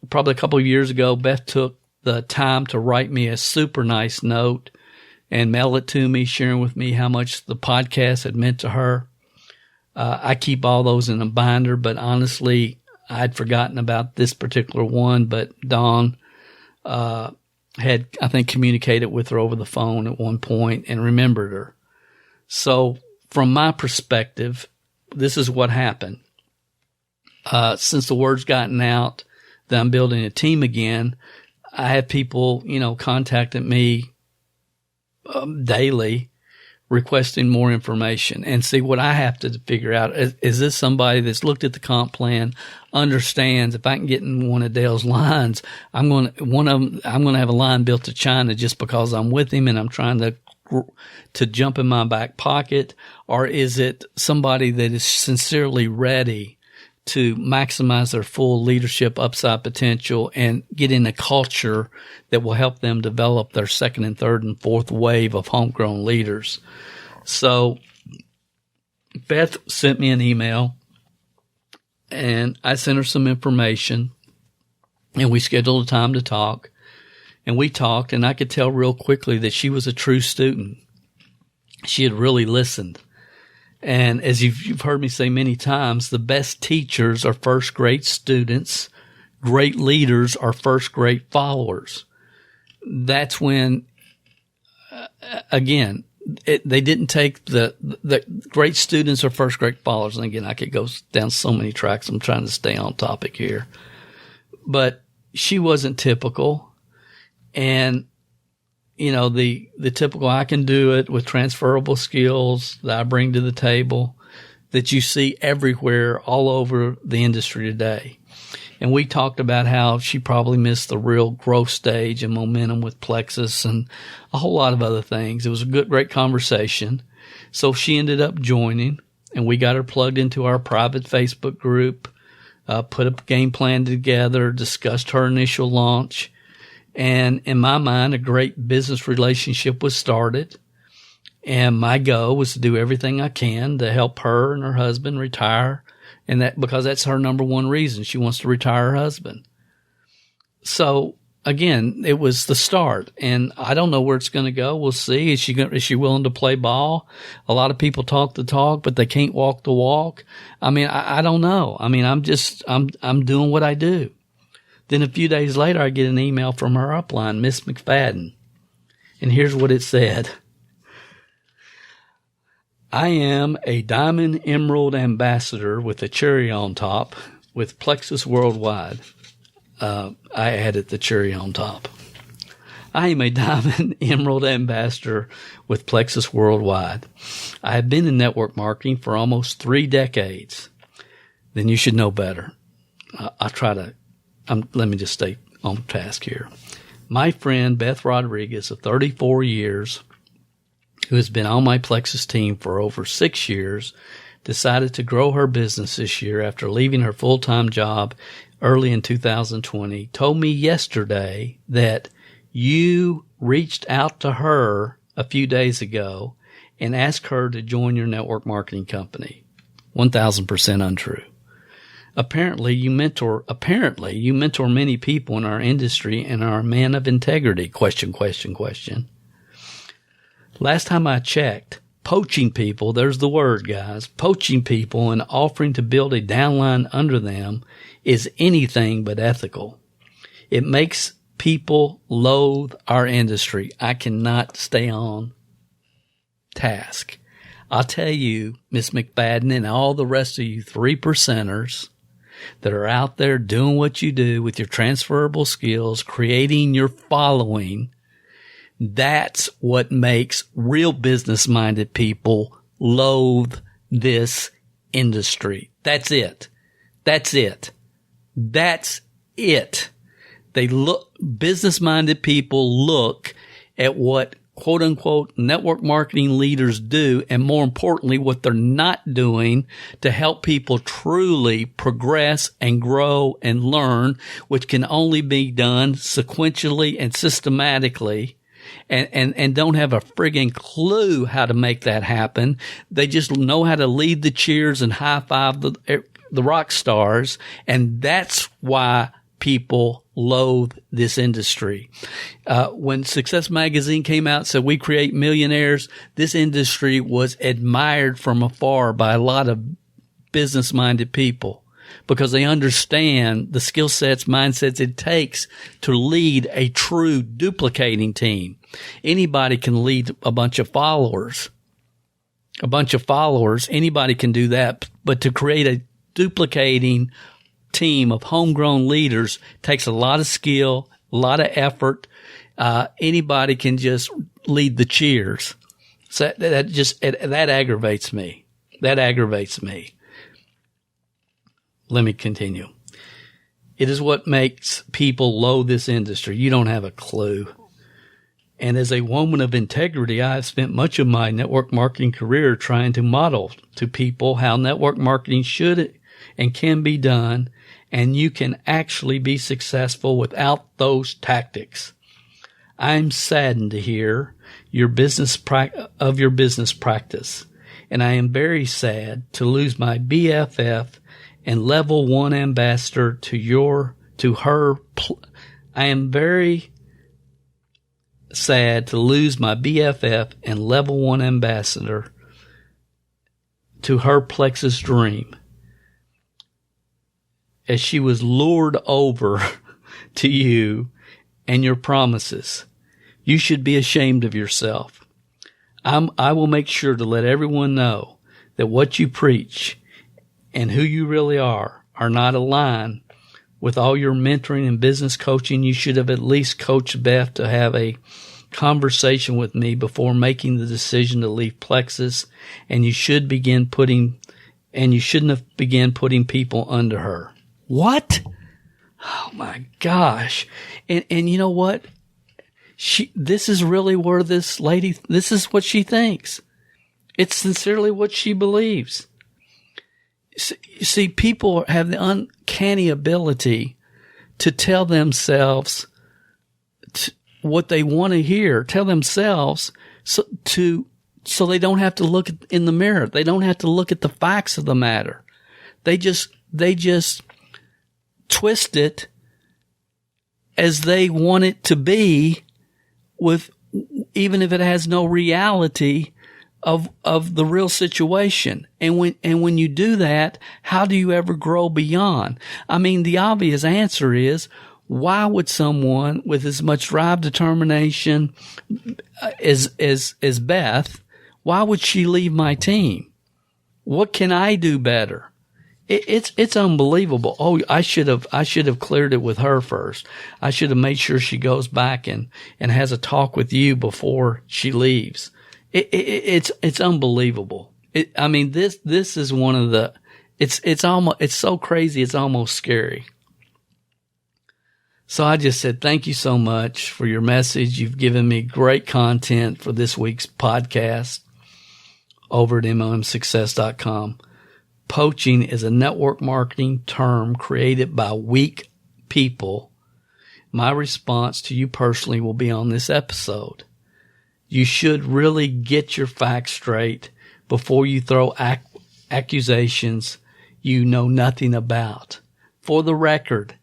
Probably a couple of years ago, Beth took the time to write me a super nice note and mail it to me, sharing with me how much the podcast had meant to her. I keep all those in a binder, but honestly, I'd forgotten about this particular one, but Dawn had, I think, communicated with her over the phone at one point and remembered her. So from my perspective, this is what happened. Since the word's gotten out that I'm building a team again, I have people, contacting me daily requesting more information. And see, what I have to figure out is this somebody that's looked at the comp plan, understands if I can get in one of Dale's lines, I'm going to have a line built to China just because I'm with him and I'm trying to jump in my back pocket? Or is it somebody that is sincerely ready to maximize their full leadership upside potential and get in a culture that will help them develop their second and third and fourth wave of homegrown leaders? So Beth sent me an email and I sent her some information and we scheduled a time to talk, and we talked, and I could tell real quickly that she was a true student. She had really listened. And as you've heard me say many times, the best teachers are first-grade students. Great leaders are first-grade followers. That's when, again, they didn't take the great students are first-grade followers. And again, I could go down so many tracks. I'm trying to stay on topic here. But she wasn't typical. And the typical, I can do it with transferable skills that I bring to the table that you see everywhere all over the industry today. And we talked about how she probably missed the real growth stage and momentum with Plexus and a whole lot of other things. It was a great conversation. So she ended up joining, and we got her plugged into our private Facebook group, put a game plan together, discussed her initial launch. And in my mind, a great business relationship was started. And my goal was to do everything I can to help her and her husband retire. And that, because that's her number one reason. She wants to retire her husband. So again, it was the start, and I don't know where it's going to go. We'll see. Is she willing to play ball? A lot of people talk the talk, but they can't walk the walk. I mean, I don't know. I mean, I'm doing what I do. Then a few days later, I get an email from her upline, Miss McFaden. And here's what it said. I am a Diamond Emerald Ambassador with a cherry on top with Plexus Worldwide. I added the cherry on top. I am a Diamond Emerald Ambassador with Plexus Worldwide. I have been in network marketing for almost 3 decades. Then you should know better. Let me just stay on task here. My friend Beth Rodriguez of 34 years, who has been on my Plexus team for over 6 years, decided to grow her business this year after leaving her full-time job early in 2020, told me yesterday that you reached out to her a few days ago and asked her to join your network marketing company. 1,000% untrue. Apparently you mentor many people in our industry and are a man of integrity. Question. Last time I checked, poaching people, there's the word, guys, poaching people and offering to build a downline under them is anything but ethical. It makes people loathe our industry. I cannot stay on task. I'll tell you, Miss McFaden and all the rest of you 3%ers that are out there doing what you do with your transferable skills, creating your following, that's what makes real business-minded people loathe this industry. That's it. Business-minded people look at what quote-unquote network marketing leaders do, and more importantly, what they're not doing to help people truly progress and grow and learn, which can only be done sequentially and systematically, and don't have a friggin' clue how to make that happen. They just know how to lead the cheers and high-five the rock stars, and that's why people loathe this industry. When Success Magazine came out and said we create millionaires, this industry was admired from afar by a lot of business-minded people because they understand the skill sets, mindsets it takes to lead a true duplicating team. Anybody can lead a bunch of followers. Anybody can do that. But to create a duplicating team of homegrown leaders takes a lot of skill, a lot of effort. Anybody can just lead the cheers. So that aggravates me. Let me continue. It is what makes people loathe this industry. You don't have a clue. And as a woman of integrity, I have spent much of my network marketing career trying to model to people how network marketing should and can be done, and you can actually be successful without those tactics. I'm saddened to hear your business practice, and I am very sad to lose my BFF and level 1 ambassador to her. I am very sad to lose my BFF and level 1 ambassador to her Plexus dream, as she was lured over to you and your promises. You should be ashamed of yourself. I will make sure to let everyone know that what you preach and who you really are not aligned with all your mentoring and business coaching. You should have at least coached Beth to have a conversation with me before making the decision to leave Plexus, and you shouldn't have begun putting people under her. What? Oh my gosh. And you know what? This is really where this is what she thinks. It's sincerely what she believes. See, people have the uncanny ability to tell themselves what they want to hear, tell themselves so they don't have to look in the mirror. They don't have to look at the facts of the matter. They just twist it as they want it to be, with even if it has no reality of the real situation. And when you do that, how do you ever grow beyond? I mean, the obvious answer is, why would someone with as much drive, determination as Beth, why would she leave my team? What can I do better? It's unbelievable. Oh, I should have cleared it with her first. I should have made sure she goes back and has a talk with you before she leaves. It's unbelievable. This is one of the, it's so crazy. It's almost scary. So I just said, thank you so much for your message. You've given me great content for this week's podcast over at MLMsuccess.com. Poaching is a network marketing term created by weak people. My response to you personally will be on this episode. You should really get your facts straight before you throw accusations you know nothing about. For the record,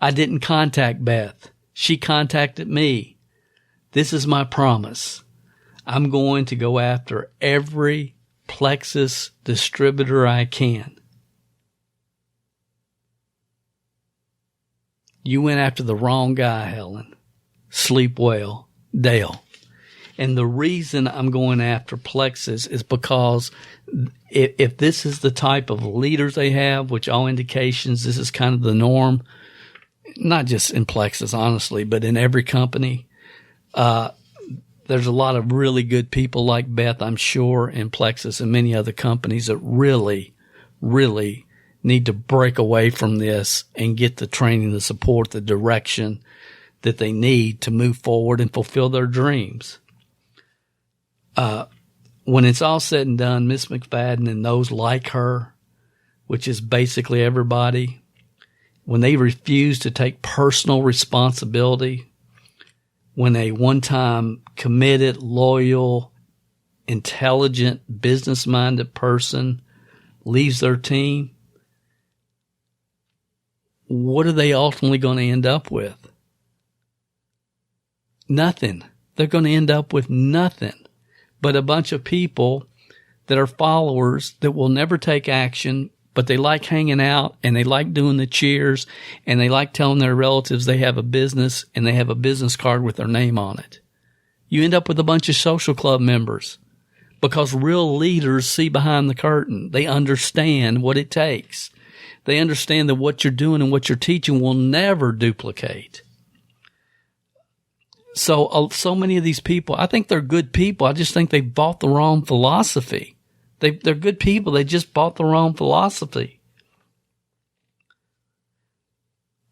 I didn't contact Beth. She contacted me. This is my promise. I'm going to go after every Plexus distributor I can. You went after the wrong guy, Helen. Sleep well, Dale. And the reason I'm going after Plexus is because if this is the type of leaders they have, which all indications this is kind of the norm, not just in Plexus, honestly, but in every company, there's a lot of really good people like Beth, I'm sure, in Plexus and many other companies that really, really need to break away from this and get the training, the support, the direction that they need to move forward and fulfill their dreams. When it's all said and done, Miss McFaden and those like her, which is basically everybody, when they refuse to take personal responsibility, when a one-time committed, loyal, intelligent, business-minded person leaves their team, what are they ultimately going to end up with? Nothing. They're going to end up with nothing but a bunch of people that are followers that will never take action, but they like hanging out and they like doing the cheers and they like telling their relatives they have a business and they have a business card with their name on it. You end up with a bunch of social club members because real leaders see behind the curtain. They understand what it takes. They understand that what you're doing and what you're teaching will never duplicate. So many of these people, I think they're good people. I just think they bought the wrong philosophy. They're good people. They just bought the wrong philosophy.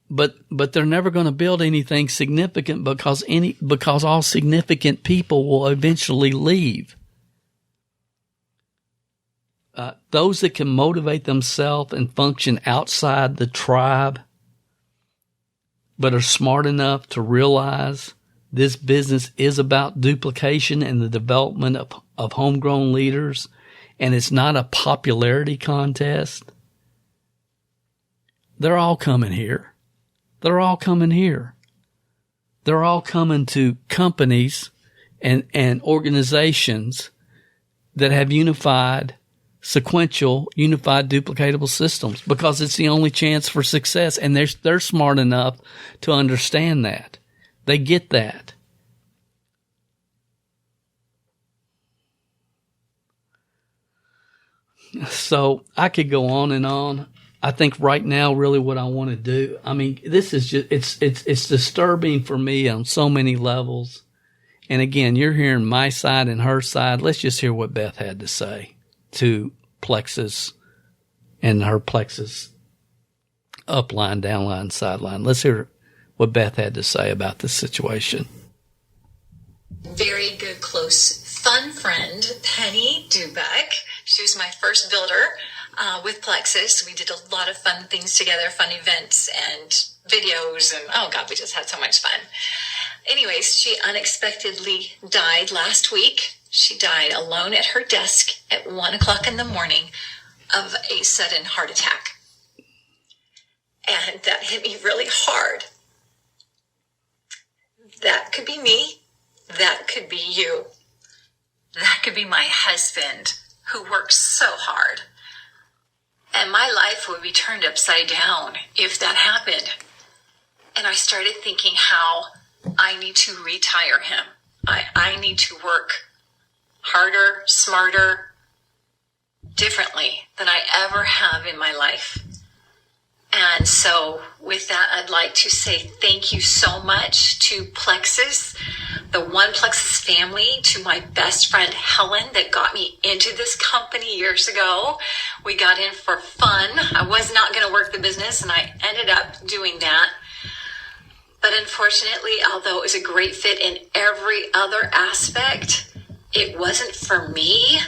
But they're never going to build anything significant because all significant people will eventually leave. Those that can motivate themselves and function outside the tribe, but are smart enough to realize this business is about duplication and the development of homegrown leaders, and it's not a popularity contest. They're all coming here. They're all coming here. They're all coming to companies and organizations that have unified, duplicatable systems because it's the only chance for success. And they're smart enough to understand that. They get that. So I could go on and on. I think right now, really what I want to do, this is just, it's disturbing for me on so many levels. And again, you're hearing my side and her side. Let's just hear what Beth had to say to Plexus and her Plexus upline, downline, sideline. Let's hear what Beth had to say about this situation. Very good, close, fun friend, Penny Dubeck. She was my first builder with Plexus. We did a lot of fun things together, fun events and videos, and oh God, we just had so much fun. Anyways, she unexpectedly died last week. She died alone at her desk at 1:00 in the morning of a sudden heart attack. And that hit me really hard. That could be me. That could be you. That could be my husband who works so hard. And my life would be turned upside down if that happened. And I started thinking how I need to retire him. I need to work harder, smarter, differently than I ever have in my life. And so with that, I'd like to say thank you so much to Plexus, the One Plexus family, to my best friend Helen that got me into this company years ago. We got in for fun. I was not going to work the business, and I ended up doing that. But unfortunately, although it was a great fit in every other aspect, it wasn't for me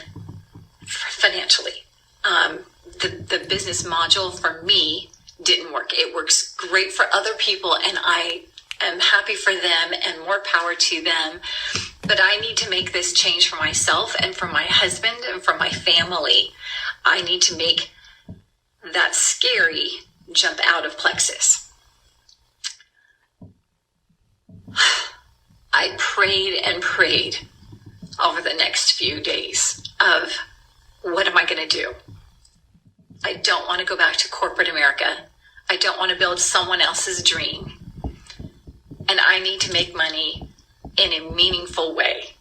financially. The business module for me didn't work. It works great for other people, and I am happy for them and more power to them. But I need to make this change for myself and for my husband and for my family. I need to make that scary jump out of Plexus. I prayed and prayed over the next few days of what am I going to do? I don't want to go back to corporate America. I don't want to build someone else's dream. And I need to make money in a meaningful way.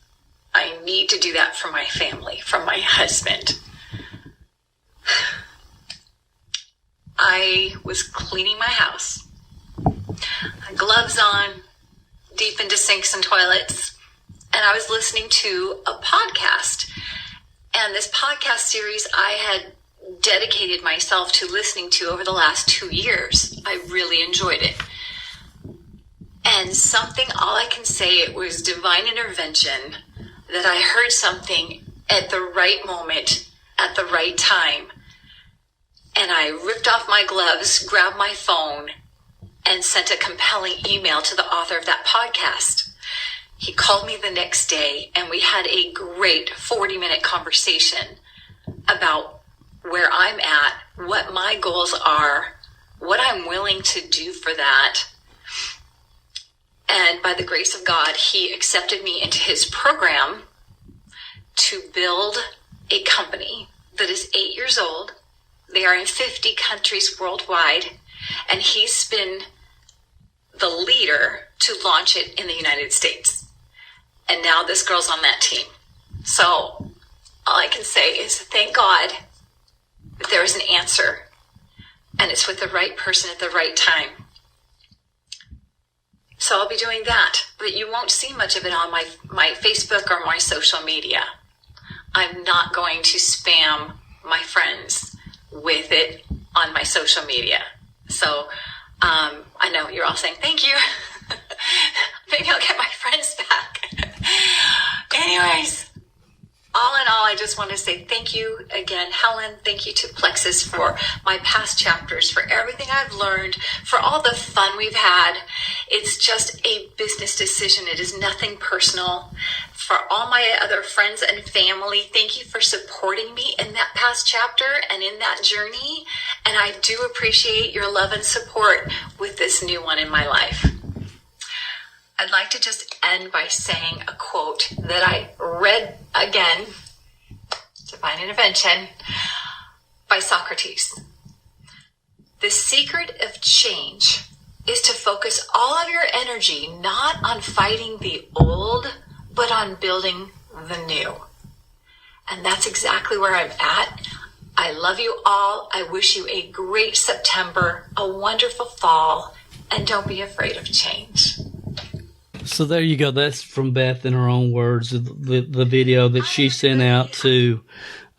I need to do that for my family, for my husband. I was cleaning my house, gloves on, deep into sinks and toilets, and I was listening to a podcast. And this podcast series I had dedicated myself to listening to over the last 2 years. I really enjoyed it. And something, all I can say, it was divine intervention, that I heard something at the right moment, at the right time. And I ripped off my gloves, grabbed my phone, and sent a compelling email to the author of that podcast. He called me the next day, and we had a great 40-minute conversation about where I'm at, what my goals are, what I'm willing to do for that. And by the grace of God, he accepted me into his program to build a company that is 8 years old. They are in 50 countries worldwide, and he's been the leader to launch it in the United States. And now this girl's on that team. So all I can say is thank God that there is an answer, and it's with the right person at the right time. So I'll be doing that, but you won't see much of it on my Facebook or my social media. I'm not going to spam my friends with it on my social media. So I know you're all saying thank you. Maybe I'll get my friends back. Anyways, all in all, I just want to say thank you again, Helen. Thank you to Plexus for my past chapters, for everything I've learned, for all the fun we've had. It's just a business decision. It is nothing personal. For all my other friends and family, thank you for supporting me in that past chapter and in that journey. And I do appreciate your love and support with this new one in my life. I'd like to just end by saying a quote that I read again, Divine Intervention, by Socrates. The secret of change is to focus all of your energy not on fighting the old, but on building the new. And that's exactly where I'm at. I love you all. I wish you a great September, a wonderful fall, and don't be afraid of change. So there you go. That's from Beth in her own words, the video that she sent out to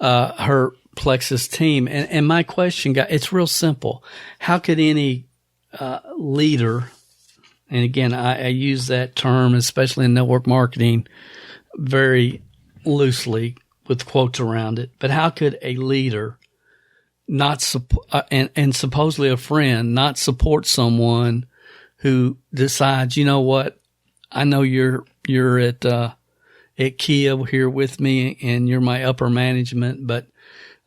her Plexus team. And my question, guys, it's real simple. How could any leader, and again, I use that term, especially in network marketing, very loosely with quotes around it, but how could a leader not and supposedly a friend not support someone who decides, you know what, I know you're at Kia here with me and you're my upper management, but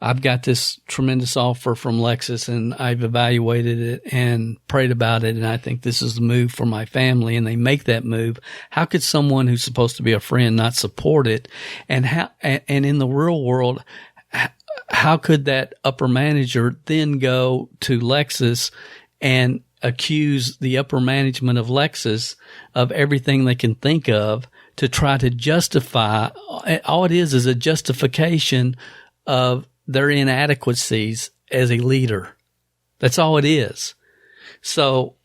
I've got this tremendous offer from Lexus and I've evaluated it and prayed about it. And I think this is the move for my family, and they make that move. How could someone who's supposed to be a friend not support it? And in the real world, how could that upper manager then go to Lexus and accuse the upper management of Lexus of everything they can think of to try to justify? All it is a justification of their inadequacies as a leader. That's all it is. So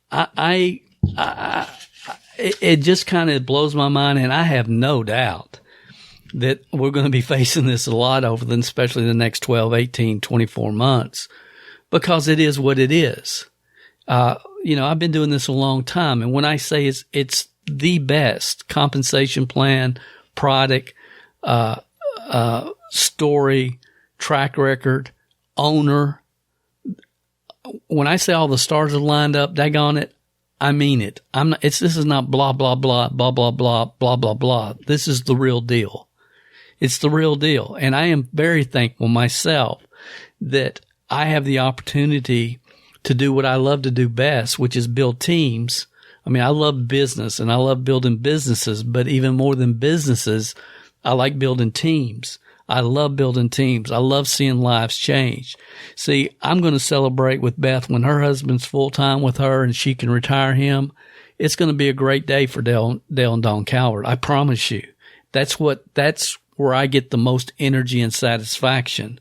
it just kind of blows my mind, and I have no doubt that we're going to be facing this a lot over especially the next 12, 18, 24 months, because it is what it is. I've been doing this a long time, and when I say it's the best compensation plan, product, story, track record, owner. When I say all the stars are lined up, daggone it, I mean it. This is not blah, blah, blah, blah, blah, blah, blah, blah, blah. This is the real deal. It's the real deal. And I am very thankful myself that I have the opportunity to do what I love to do best, which is build teams. I mean, I love business and I love building businesses, but even more than businesses, I like building teams. I love building teams. I love seeing lives change. See, I'm going to celebrate with Beth when her husband's full-time with her and she can retire him. It's going to be a great day for Dale and Dawn Calvert. I promise you. That's where I get the most energy and satisfaction.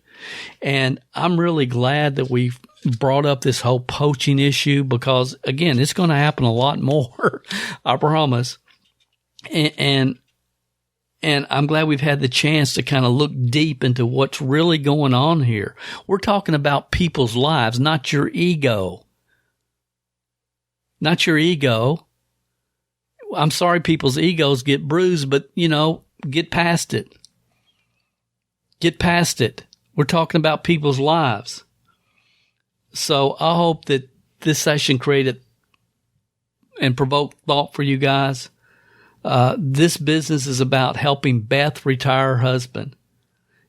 And I'm really glad that we've brought up this whole poaching issue because, again, it's going to happen a lot more. I promise. And I'm glad we've had the chance to kind of look deep into what's really going on here. We're talking about people's lives, not your ego. Not your ego. I'm sorry people's egos get bruised, but, get past it. Get past it. We're talking about people's lives. So I hope that this session created and provoked thought for you guys. This business is about helping Beth retire her husband.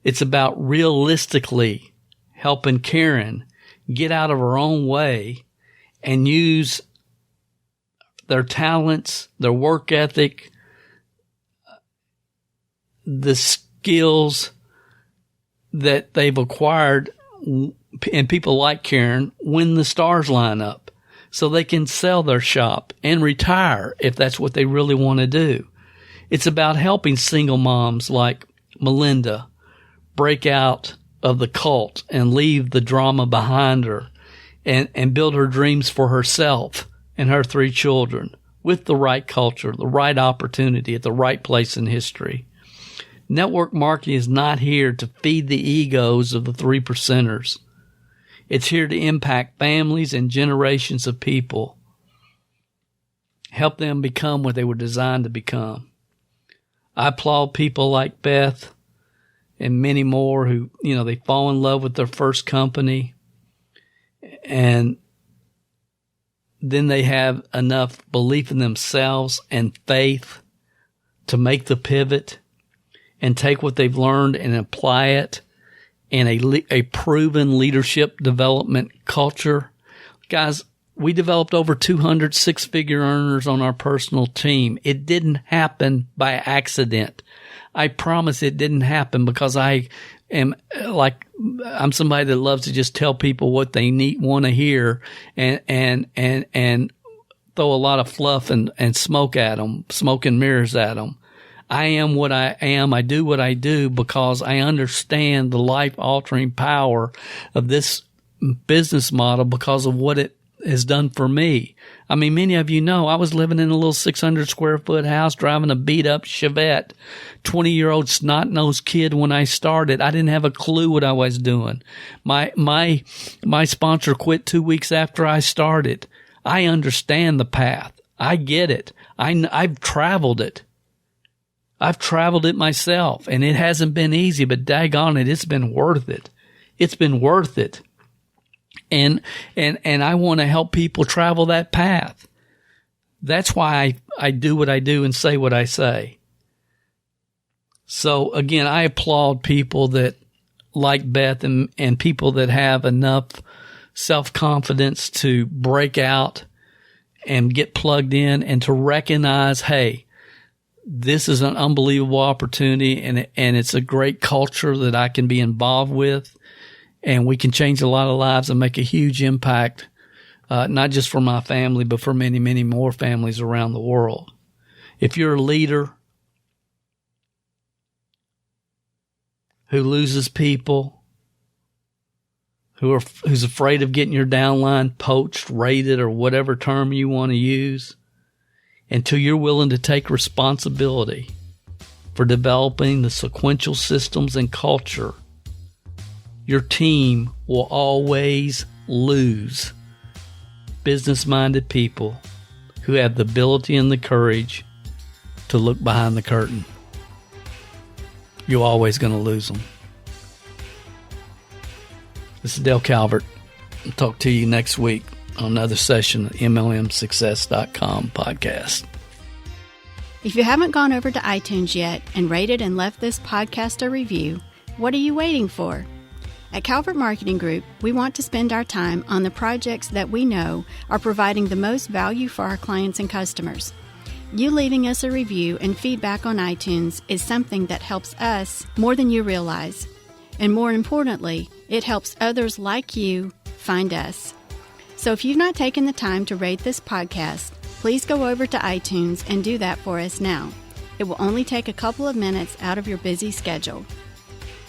It's about realistically helping Karen get out of her own way and use their talents, their work ethic, the skills that they've acquired, and people like Karen when the stars line up, so they can sell their shop and retire if that's what they really want to do. It's about helping single moms like Melinda break out of the cult and leave the drama behind her and build her dreams for herself and her 3 children with the right culture, the right opportunity at the right place in history. Network marketing is not here to feed the egos of the 3%ers. It's here to impact families and generations of people. Help them become what they were designed to become. I applaud people like Beth and many more who, they fall in love with their first company and then they have enough belief in themselves and faith to make the pivot and take what they've learned and apply it in a proven leadership development culture. Guys, we developed over 200 six-figure earners on our personal team. It didn't happen by accident. I promise it didn't happen because I'm somebody that loves to just tell people what they want to hear and throw a lot of fluff and smoke at them, smoke and mirrors at them. I am what I am. I do what I do because I understand the life-altering power of this business model because of what it has done for me. I mean, many of you know I was living in a little 600 square foot house driving a beat-up Chevette, 20-year-old snot-nosed kid when I started. I didn't have a clue what I was doing. My sponsor quit 2 weeks after I started. I understand the path. I get it. I've traveled it. I've traveled it myself, and it hasn't been easy, but daggone it, it's been worth it. It's been worth it. And I want to help people travel that path. That's why I do what I do and say what I say. So again, I applaud people that like Beth and people that have enough self-confidence to break out and get plugged in and to recognize, hey, this is an unbelievable opportunity and it's a great culture that I can be involved with, and we can change a lot of lives and make a huge impact, not just for my family, but for many, many more families around the world. If you're a leader who loses people who's afraid of getting your downline poached, raided, or whatever term you want to use, until you're willing to take responsibility for developing the sequential systems and culture, your team will always lose business-minded people who have the ability and the courage to look behind the curtain. You're always going to lose them. This is Dale Calvert. I'll talk to you next week on another session of the MLMsuccess.com podcast. If you haven't gone over to iTunes yet and rated and left this podcast a review, what are you waiting for? At Calvert Marketing Group, we want to spend our time on the projects that we know are providing the most value for our clients and customers. You leaving us a review and feedback on iTunes is something that helps us more than you realize. And more importantly, it helps others like you find us. So if you've not taken the time to rate this podcast, please go over to iTunes and do that for us now. It will only take a couple of minutes out of your busy schedule.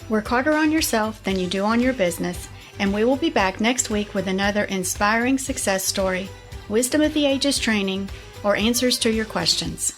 Work harder on yourself than you do on your business, and we will be back next week with another inspiring success story, wisdom of the ages training, or answers to your questions.